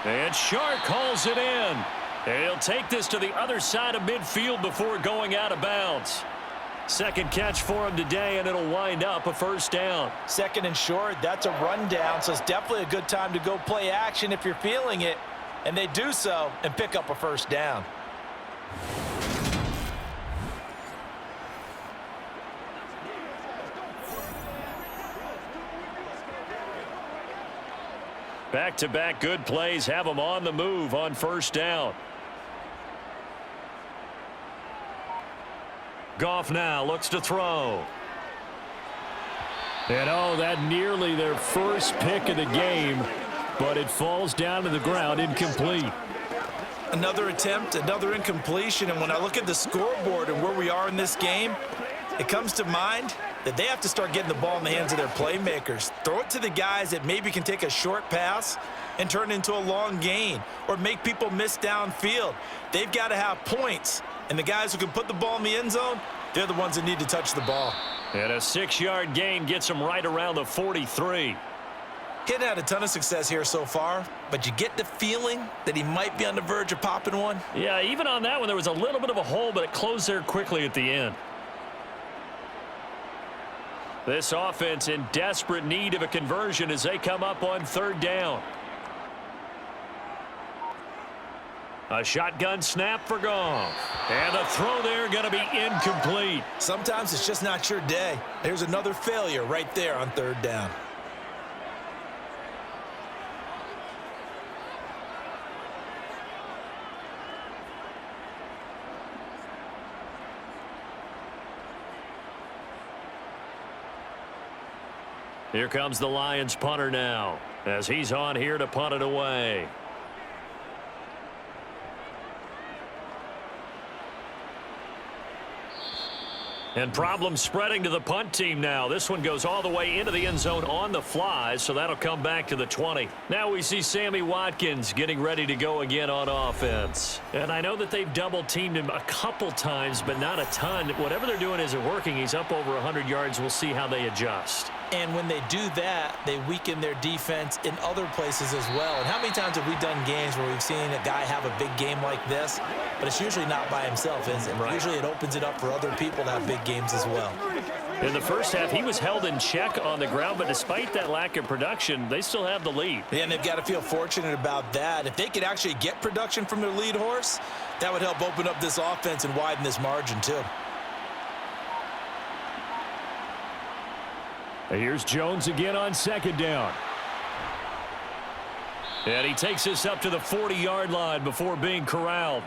And Shark calls it in. And he'll take this to the other side of midfield before going out of bounds. Second catch for him today, and it'll wind up a first down. Second and short, that's a rundown, so it's definitely a good time to go play action if you're feeling it. And they do so and pick up a first down. Back-to-back good plays have them on the move on first down. Goff now looks to throw. And oh, that nearly their first pick of the game, but it falls down to the ground incomplete. Another attempt, another incompletion, and when I look at the scoreboard and where we are in this game, it comes to mind that they have to start getting the ball in the hands of their playmakers. Throw it to the guys that maybe can take a short pass and turn it into a long gain or make people miss downfield. They've got to have points, and the guys who can put the ball in the end zone, they're the ones that need to touch the ball. And a 6-yard gain gets them right around the 43. He hadn't had a ton of success here so far, but you get the feeling that he might be on the verge of popping one. Yeah, even on that one, there was a little bit of a hole, but it closed there quickly at the end. This offense in desperate need of a conversion as they come up on third down. A shotgun snap for Goff. And the throw there going to be incomplete. Sometimes it's just not your day. There's another failure right there on third down. Here comes the Lions punter now as he's on here to punt it away. And problems spreading to the punt team now. This one goes all the way into the end zone on the fly, so that'll come back to the 20. Now we see Sammy Watkins getting ready to go again on offense. And I know that they've double-teamed him a couple times, but not a ton. Whatever they're doing isn't working. He's up over 100 yards. We'll see how they adjust. And when they do that, they weaken their defense in other places as well. And how many times have we done games where we've seen a guy have a big game like this, but it's usually not by himself, is it? Right. Usually it opens it up for other people to have big games as well. In the first half, he was held in check on the ground, but despite that lack of production, they still have the lead. Yeah, and they've got to feel fortunate about that. If they could actually get production from their lead horse, that would help open up this offense and widen this margin too. Here's Jones again on second down. And he takes this up to the 40-yard line before being corralled.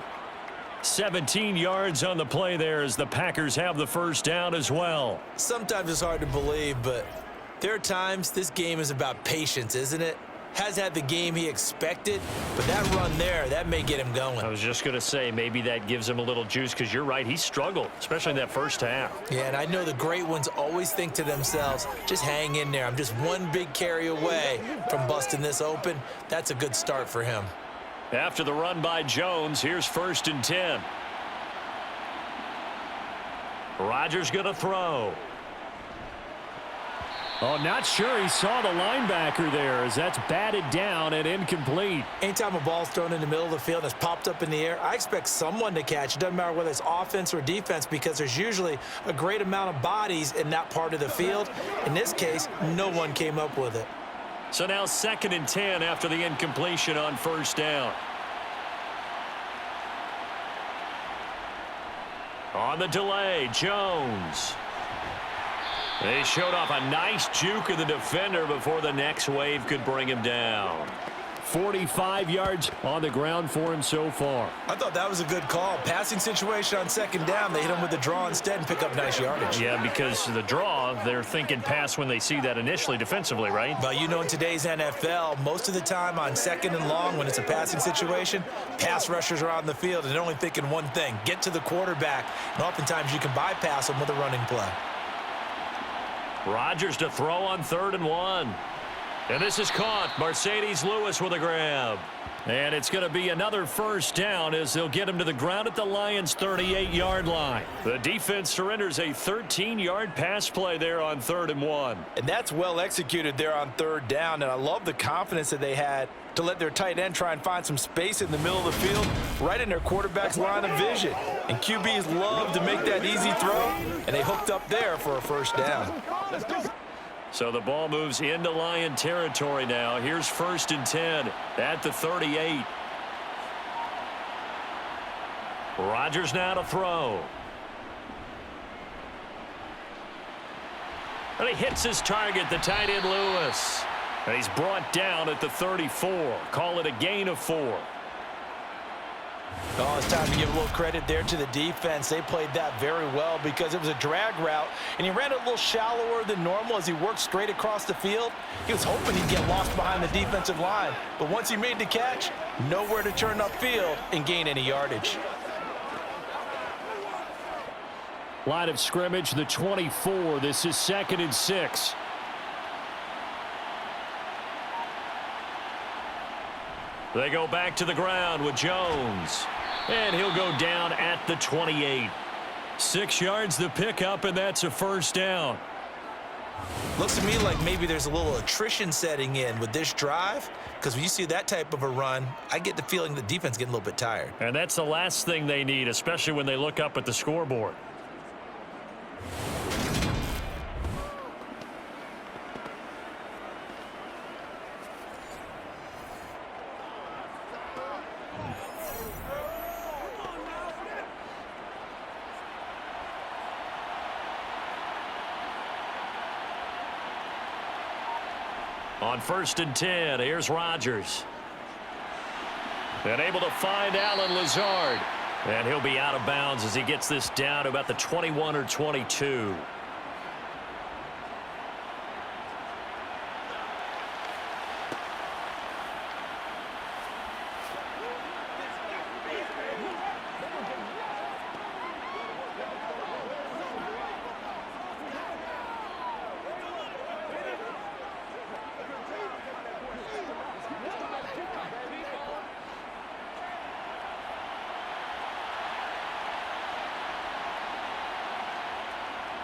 17 yards on the play there as the Packers have the first down as well. Sometimes it's hard to believe, but there are times this game is about patience, isn't it? Has had the game he expected, but that run there, that may get him going. I was just going to say maybe that gives him a little juice because you're right, he struggled, especially in that first half. Yeah, and I know the great ones always think to themselves, just hang in there. I'm just one big carry away from busting this open. That's a good start for him. After the run by Jones, here's 1st and 10. Rodgers going to throw. Oh, not sure he saw the linebacker there as that's batted down and incomplete. Anytime a ball's thrown in the middle of the field and it's popped up in the air, I expect someone to catch. It doesn't matter whether it's offense or defense because there's usually a great amount of bodies in that part of the field. In this case, no one came up with it. So now 2nd and 10 after the incompletion on 1st down. On the delay, Jones. They showed off a nice juke of the defender before the next wave could bring him down. 45 yards on the ground for him so far. I thought that was a good call. Passing situation on 2nd down. They hit him with the draw instead and pick up nice yardage. Yeah, because the draw, they're thinking pass when they see that initially defensively, right? But you know, in today's NFL, most of the time on 2nd and long, when it's a passing situation, pass rushers are on the field and they're only thinking one thing, get to the quarterback. And oftentimes you can bypass them with a running play. Rodgers to throw on 3rd and 1. And this is caught. Mercedes Lewis with a grab. And it's going to be another 1st down as they'll get him to the ground at the Lions' 38-yard line. The defense surrenders a 13-yard pass play there on 3rd and 1. And that's well executed there on 3rd down. And I love the confidence that they had to let their tight end try and find some space in the middle of the field, right in their quarterback's line of vision. And QBs love to make that easy throw, and they hooked up there for a 1st down. So the ball moves into Lion territory now. Here's 1st and 10 at the 38. Rodgers now to throw. And he hits his target, the tight end Lewis. And he's brought down at the 34. Call it a gain of 4. Oh, it's time to give a little credit there to the defense. They played that very well because it was a drag route, and he ran it a little shallower than normal as he worked straight across the field. He was hoping he'd get lost behind the defensive line, but once he made the catch, nowhere to turn upfield and gain any yardage. Line of scrimmage, the 24. This is 2nd and 6. They go back to the ground with Jones. And he'll go down at the 28. 6 yards the pickup, and that's a 1st down. Looks to me like maybe there's a little attrition setting in with this drive, because when you see that type of a run, I get the feeling the defense getting a little bit tired. And that's the last thing they need, especially when they look up at the scoreboard. On 1st and 10, here's Rodgers. And able to find Allen Lazard. And he'll be out of bounds as he gets this down to about the 21 or 22.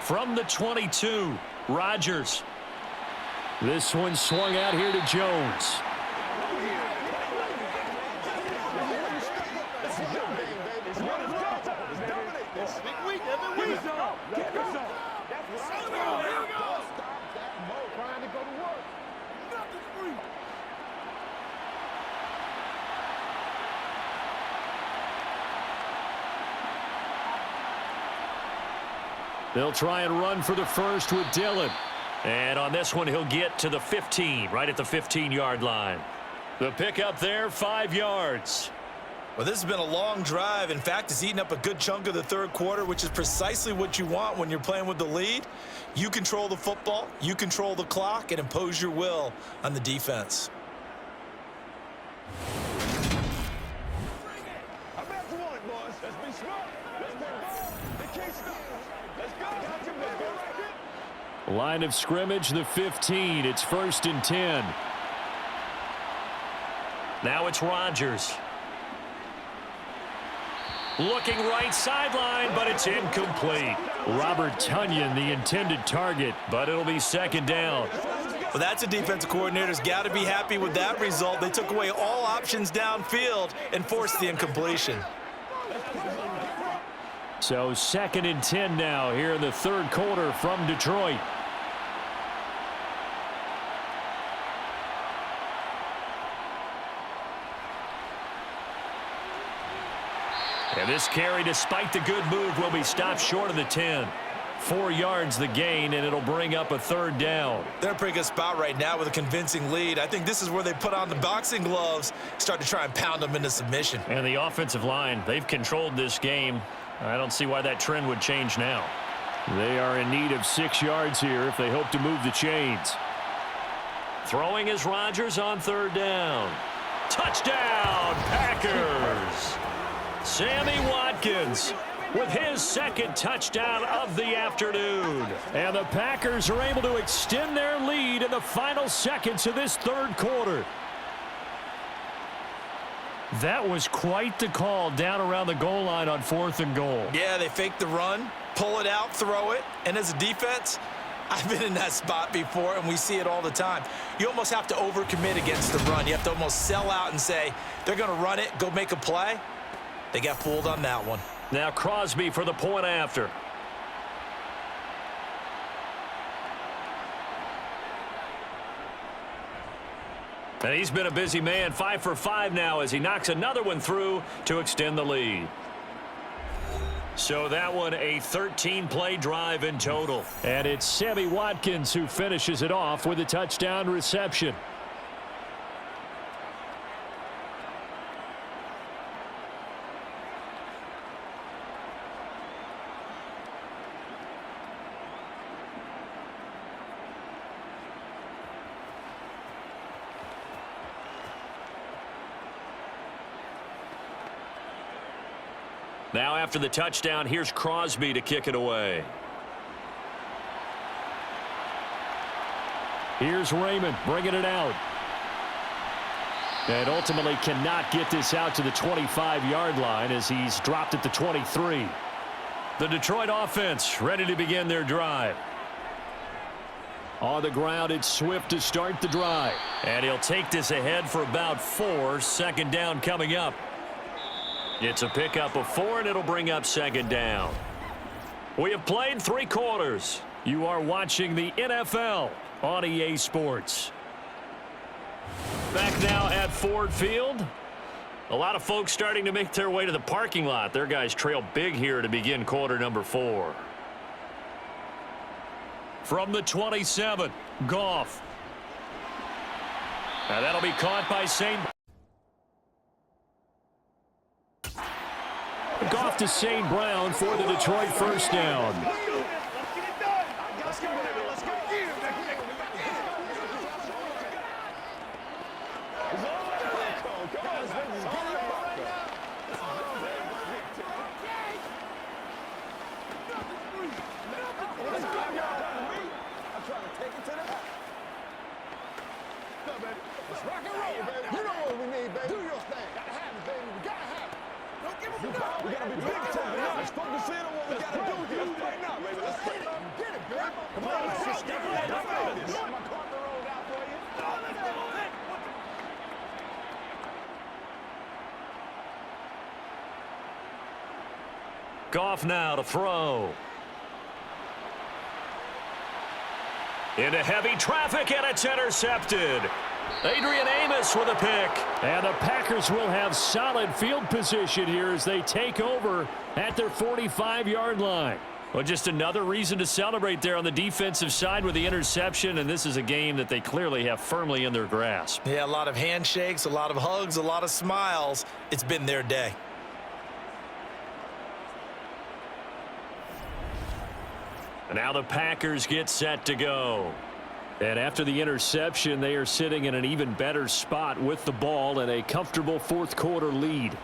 From the 22, Rodgers. This one swung out here to Jones. They'll try and run for the first with Dillon. And on this one, he'll get to the 15, right at the 15-yard line. The pickup there, 5 yards. Well, this has been a long drive. In fact, it's eaten up a good chunk of the third quarter, which is precisely what you want when you're playing with the lead. You control the football, you control the clock, and impose your will on the defense. I bet you want it, boys. Let's be smart. Let's play ball. They can't stop us. Let's go. Let's go right here. Line of scrimmage, the 15. It's 1st and 10. Now it's Rodgers. Looking right sideline, but it's incomplete. Robert Tonyan, the intended target, But it'll be 2nd down. Well, that's a defensive coordinator's got to be happy with that result. They took away all options downfield and forced the incompletion. So 2nd and 10 now here in the third quarter from Detroit. And this carry, despite the good move, will be stopped short of the 10. 4 yards the gain, and it'll bring up a 3rd down. They're in a pretty good spot right now with a convincing lead. I think this is where they put on the boxing gloves, start to try and pound them into submission. And the offensive line, they've controlled this game. I don't see why that trend would change now. They are in need of 6 yards here if they hope to move the chains. Throwing is Rodgers on 3rd down. Touchdown, Packers! Sammy Watkins with his 2nd touchdown of the afternoon. And the Packers are able to extend their lead in the final seconds of this third quarter. That was quite the call down around the goal line on 4th and goal. Yeah, they fake the run, pull it out, throw it, and as a defense, I've been in that spot before, and we see it all the time. You almost have to overcommit against the run. You have to almost sell out and say, they're going to run it, go make a play. They got fooled on that one. Now Crosby for the point after. And he's been a busy man, 5 for 5 now as he knocks another one through to extend the lead. So that one a 13-play drive in total. And it's Sammy Watkins who finishes it off with a touchdown reception. Now after the touchdown, here's Crosby to kick it away. Here's Raymond bringing it out. And ultimately cannot get this out to the 25-yard line as he's dropped at the 23. The Detroit offense ready to begin their drive. On the ground, it's Swift to start the drive. And he'll take this ahead for about 4. 2nd down coming up. It's a pickup of 4, and it'll bring up 2nd down. We have played 3 quarters. You are watching the NFL on EA Sports. Back now at Ford Field. A lot of folks starting to make their way to the parking lot. Their guys trail big here to begin quarter number 4. From the 27, Goff. Now that'll be caught by St. Goff to St. Brown for the Detroit first down. We gotta be big time now. Let's focus in on what we gotta do here right now, baby. Let's get it. Get it, baby. Come on, let's just get it. Let's go. This. My carpet rolled out for you. Let's go. Goff now to throw. Into heavy traffic, and it's intercepted. Adrian Amos with a pick. And the Packers will have solid field position here as they take over at their 45-yard line. Well, just another reason to celebrate there on the defensive side with the interception, and this is a game that they clearly have firmly in their grasp. Yeah, a lot of handshakes, a lot of hugs, a lot of smiles. It's been their day. And now the Packers get set to go. And after the interception, they are sitting in an even better spot with the ball and a comfortable fourth quarter lead.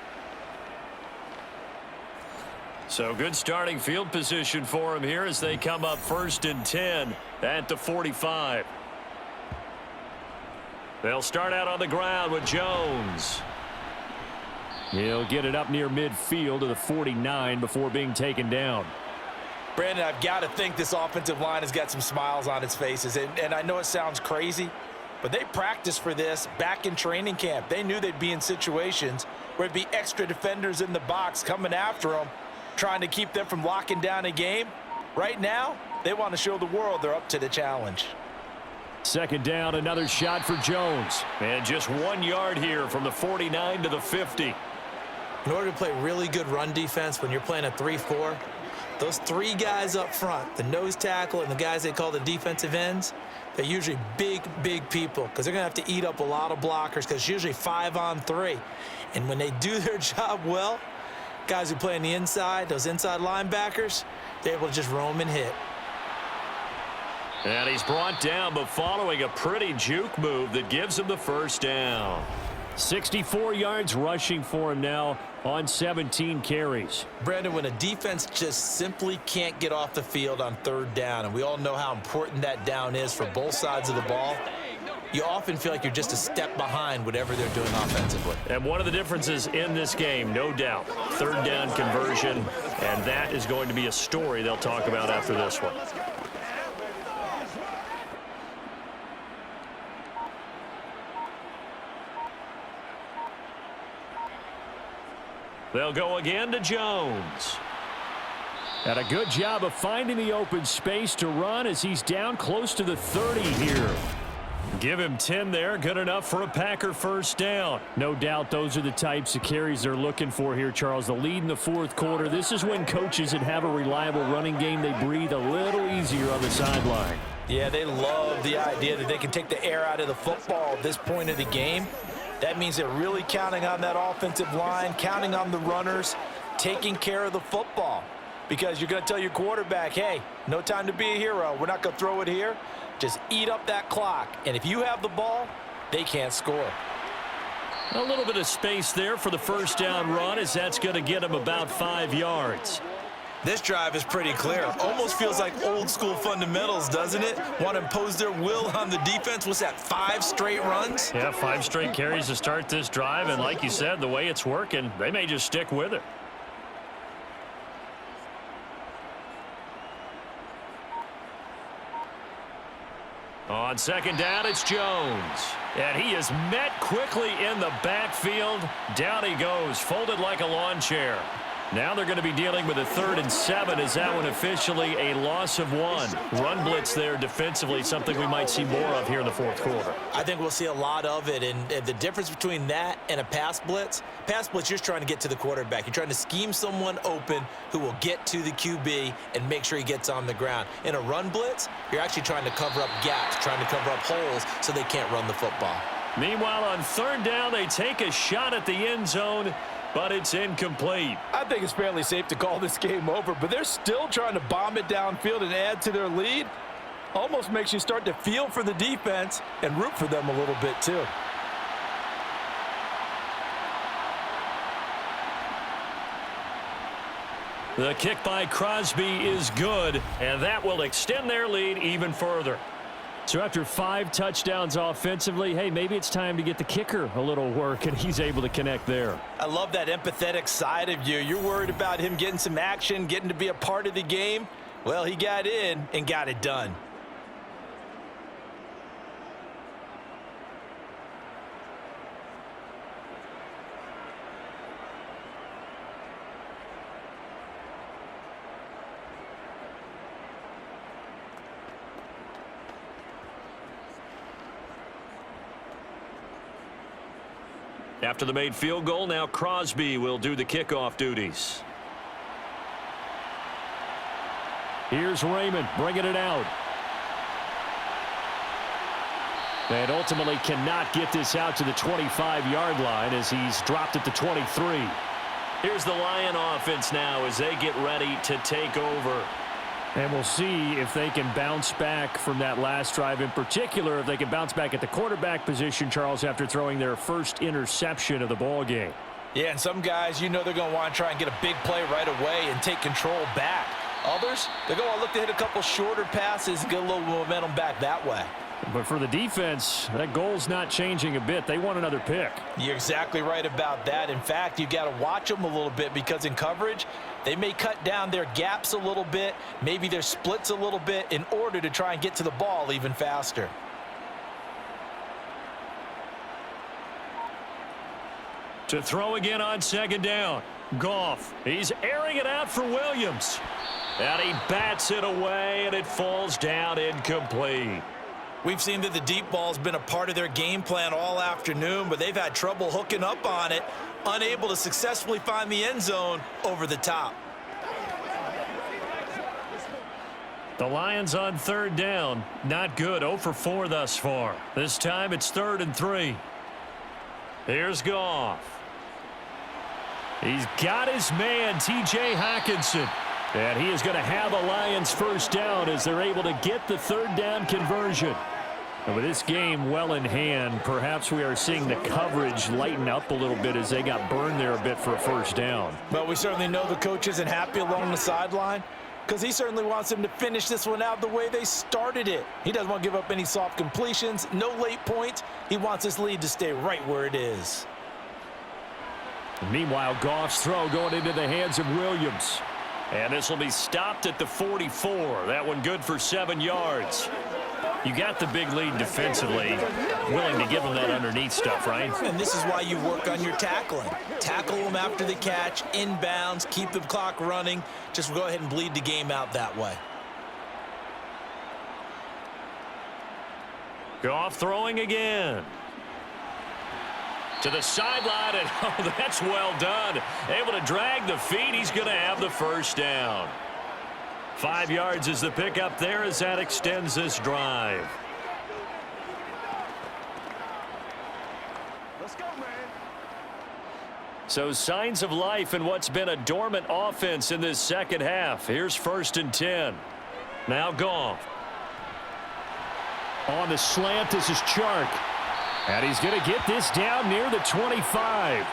So good starting field position for them here as they come up 1st and 10 at the 45. They'll start out on the ground with Jones. He'll get it up near midfield to the 49 before being taken down. Brandon, I've got to think this offensive line has got some smiles on its faces. And I know it sounds crazy, but they practiced for this back in training camp. They knew they'd be in situations where it'd be extra defenders in the box coming after them, trying to keep them from locking down a game. Right now, they want to show the world they're up to the challenge. 2nd down, another shot for Jones. And just 1 yard here from the 49 to the 50. In order to play really good run defense when you're playing a 3-4, those 3 guys up front, the nose tackle and the guys they call the defensive ends, they're usually big, big people because they're going to have to eat up a lot of blockers because it's usually 5-on-3. And when they do their job well, guys who play on the inside, those inside linebackers, they're able to just roam and hit. And he's brought down, but following a pretty juke move that gives him the 1st down. 64 yards rushing for him now on 17 carries. Brandon, when a defense just simply can't get off the field on 3rd down, and we all know how important that down is for both sides of the ball, you often feel like you're just a step behind whatever they're doing offensively. And one of the differences in this game, no doubt, 3rd down conversion, and that is going to be a story they'll talk about after this one. They'll go again to Jones. And a good job of finding the open space to run as he's down close to the 30 here. Give him 10 there. Good enough for a Packer 1st down. No doubt those are the types of carries they're looking for here, Charles. The lead in the 4th quarter. This is when coaches that have a reliable running game, they breathe a little easier on the sideline. Yeah, they love the idea that they can take the air out of the football at this point of the game. That means they're really counting on that offensive line, counting on the runners, taking care of the football. Because you're going to tell your quarterback, hey, no time to be a hero. We're not going to throw it here. Just eat up that clock. And if you have the ball, they can't score. A little bit of space there for the 1st down run as that's going to get him about 5 yards. This drive is pretty clear. Almost feels like old school fundamentals, doesn't it? Want to impose their will on the defense. What's that, 5 straight runs? Yeah, 5 straight carries to start this drive. And like you said, the way it's working, they may just stick with it. On 2nd down, it's Jones. And he is met quickly in the backfield. Down he goes, folded like a lawn chair. Now they're going to be dealing with a 3rd and 7. Is that one officially a loss of 1? Run blitz there defensively, something we might see more of here in the 4th quarter. I think we'll see a lot of it. And the difference between that and a pass blitz, you're just trying to get to the quarterback. You're trying to scheme someone open who will get to the QB and make sure he gets on the ground. In a run blitz, you're actually trying to cover up gaps, trying to cover up holes so they can't run the football. Meanwhile, on 3rd down, they take a shot at the end zone, but it's incomplete. I think it's fairly safe to call this game over, but they're still trying to bomb it downfield and add to their lead. Almost makes you start to feel for the defense and root for them a little bit too. The kick by Crosby is good, and that will extend their lead even further. So after 5 touchdowns offensively, hey, maybe it's time to get the kicker a little work, and he's able to connect there. I love that empathetic side of you. You're worried about him getting some action, getting to be a part of the game. Well, he got in and got it done. After the made field goal, now Crosby will do the kickoff duties. Here's Raymond bringing it out. And ultimately cannot get this out to the 25-yard line as he's dropped at the 23. Here's the Lion offense now as they get ready to take over. And we'll see if they can bounce back from that last drive. In particular, if they can bounce back at the quarterback position, Charles, after throwing their first interception of the ball game. Yeah, and some guys, you know they're going to want to try and get a big play right away and take control back. Others, they're going to look to hit a couple shorter passes and get a little momentum back that way. But for the defense, that goal's not changing a bit. They want another pick. You're exactly right about that. In fact, you got to watch them a little bit because in coverage, they may cut down their gaps a little bit, maybe their splits a little bit in order to try and get to the ball even faster. To throw again on second down. Goff. He's airing it out for Williams. And he bats it away, and it falls down incomplete. We've seen that the deep ball has been a part of their game plan all afternoon, but they've had trouble hooking up on it, unable to successfully find the end zone over the top. The Lions on third down. Not good. 0 for 4 thus far. This time it's 3rd and 3. Here's Goff. He's got his man, T.J. Hockenson. And he is going to have a Lions first down as they're able to get the third down conversion. And with this game well in hand, perhaps we are seeing the coverage lighten up a little bit as they got burned there a bit for a first down. But we certainly know the coach isn't happy along the sideline because he certainly wants them to finish this one out the way they started it. He doesn't want to give up any soft completions, no late points. He wants this lead to stay right where it is. Meanwhile, Goff's throw going into the hands of Williams. And this will be stopped at the 44. That one good for 7 yards. You got the big lead defensively. Willing to give them that underneath stuff, right? And this is why you work on your tackling. Tackle them after the catch, inbounds, keep the clock running. Just go ahead and bleed the game out that way. Goff throwing again. To the sideline, and oh, that's well done. Able to drag the feet. He's going to have the first down. 5 yards is the pickup there as that extends this drive. Let's go, man. So signs of life in what's been a dormant offense in this second half. Here's 1st and 10. Now Goff. On the slant, this is Chark. And he's going to get this down near the 25.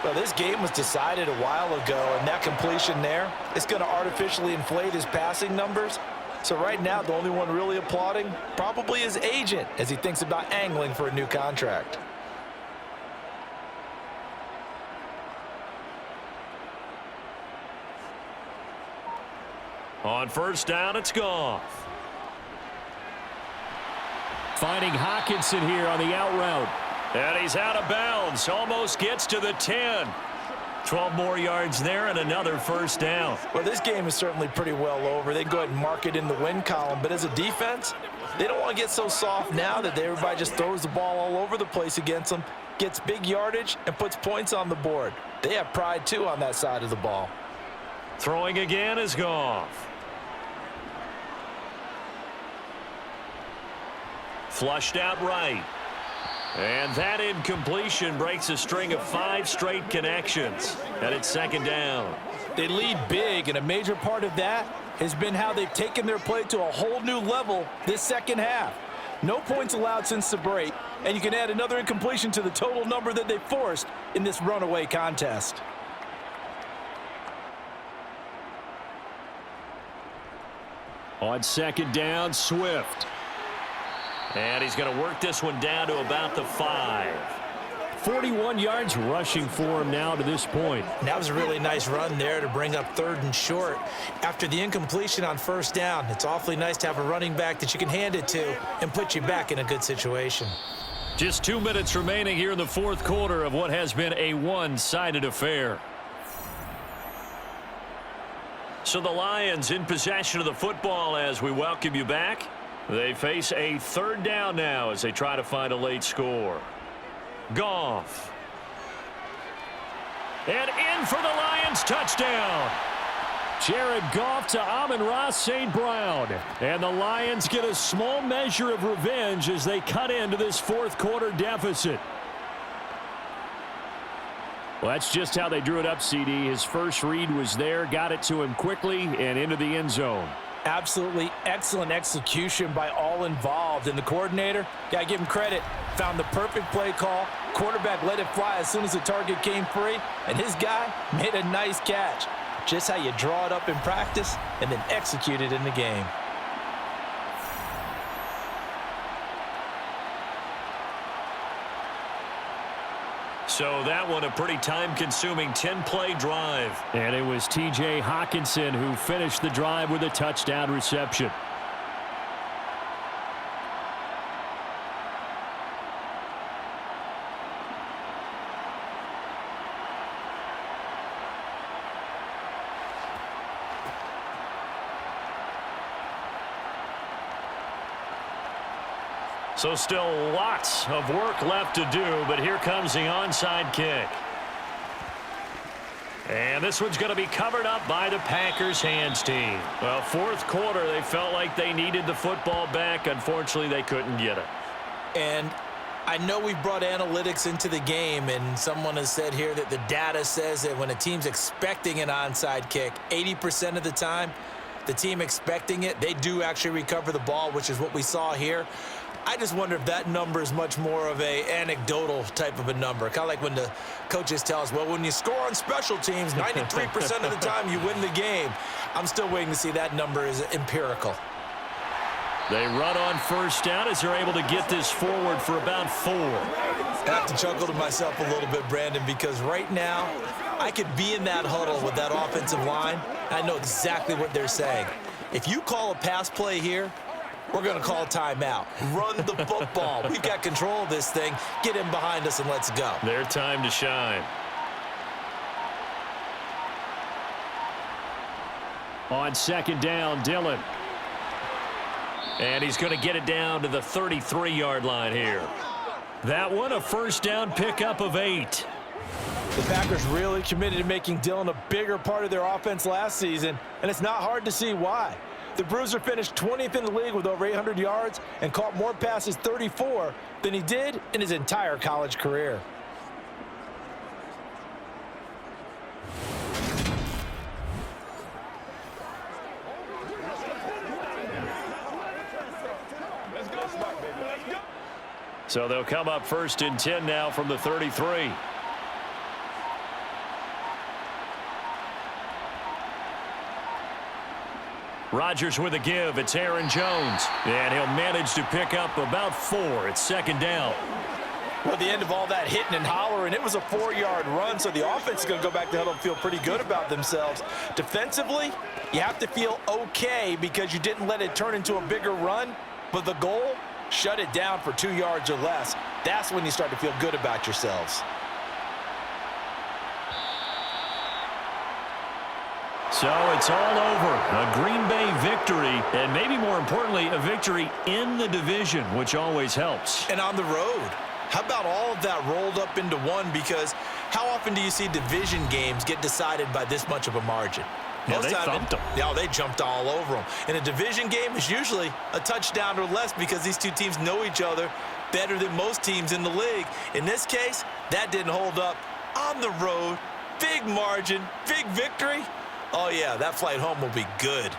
Well, this game was decided a while ago, and that completion there is going to artificially inflate his passing numbers. So right now, the only one really applauding probably his agent as he thinks about angling for a new contract. On first down, it's Goff. Finding Hockenson here on the out route. And he's out of bounds. Almost gets to the 10. 12 more yards there and another first down. Well, this game is certainly pretty well over. They go ahead and mark it in the win column. But as a defense, they don't want to get so soft now that everybody just throws the ball all over the place against them, gets big yardage, and puts points on the board. They have pride, too, on that side of the ball. Throwing again is Goff. Flushed out right. And that incompletion breaks a string of 5 straight connections. And it's 2nd down. They lead big, and a major part of that has been how they've taken their play to a whole new level this second half. No points allowed since the break, and you can add another incompletion to the total number that they forced in this runaway contest. On 2nd down, Swift. And he's going to work this one down to about the 5. 41 yards rushing for him now to this point. That was a really nice run there to bring up 3rd and short. After the incompletion on first down, it's awfully nice to have a running back that you can hand it to and put you back in a good situation. Just 2 minutes remaining here in the 4th quarter of what has been a one-sided affair. So the Lions in possession of the football as we welcome you back. They face a 3rd down now as they try to find a late score. Goff. And in for the Lions touchdown. Jared Goff to Amon-Ra St. Brown. And the Lions get a small measure of revenge as they cut into this fourth quarter deficit. Well, that's just how they drew it up, CD. His first read was there, got it to him quickly and into the end zone. Absolutely excellent execution by all involved. And the coordinator, got to give him credit, found the perfect play call. Quarterback let it fly as soon as the target came free, and his guy made a nice catch. Just how you draw it up in practice and then execute it in the game. So that one a pretty time-consuming 10-play drive. And it was T.J. Hawkinson who finished the drive with a touchdown reception. So still lots of work left to do, but here comes the onside kick. And this one's going to be covered up by the Packers hands team. Well, fourth quarter, they felt like they needed the football back. Unfortunately, they couldn't get it. And I know we've brought analytics into the game, and someone has said here that the data says that when a team's expecting an onside kick, 80% of the time, the team expecting it, they do actually recover the ball, which is what we saw here. I just wonder if that number is much more of a anecdotal type of a number. Kind of like when the coaches tell us, well, when you score on special teams, 93% of the time you win the game. I'm still waiting to see that number is empirical. They run on first down as they're able to get this forward for about 4. I have to chuckle to myself a little bit, Brandon, because right now I could be in that huddle with that offensive line. I know exactly what they're saying. If you call a pass play here, we're going to call a timeout. Run the football. We've got control of this thing. Get in behind us and let's go. Their time to shine. On second down, Dillon. And he's going to get it down to the 33-yard line here. That one, a first down pickup of 8. The Packers really committed to making Dillon a bigger part of their offense last season, and it's not hard to see why. The Bruiser finished 20th in the league with over 800 yards and caught more passes, 34, than he did in his entire college career. So they'll come up first and 10 now from the 33. Rodgers with a give. It's Aaron Jones. And he'll manage to pick up about 4. It's second down. Well, at the end of all that hitting and hollering, it was a 4-yard run, so the offense is going to go back to huddle and feel pretty good about themselves. Defensively, you have to feel okay because you didn't let it turn into a bigger run, but the goal, shut it down for 2 yards or less. That's when you start to feel good about yourselves. So it's all over. A Green Bay victory, and maybe more importantly, a victory in the division, which always helps. And on the road. How about all of that rolled up into one? Because how often do you see division games get decided by this much of a margin? Yeah, they thumped them. Yeah, they jumped all over them. In a division game, it's usually a touchdown or less because these two teams know each other better than most teams in the league. In this case, that didn't hold up. On the road, big margin, big victory. Oh, yeah, that flight home will be good.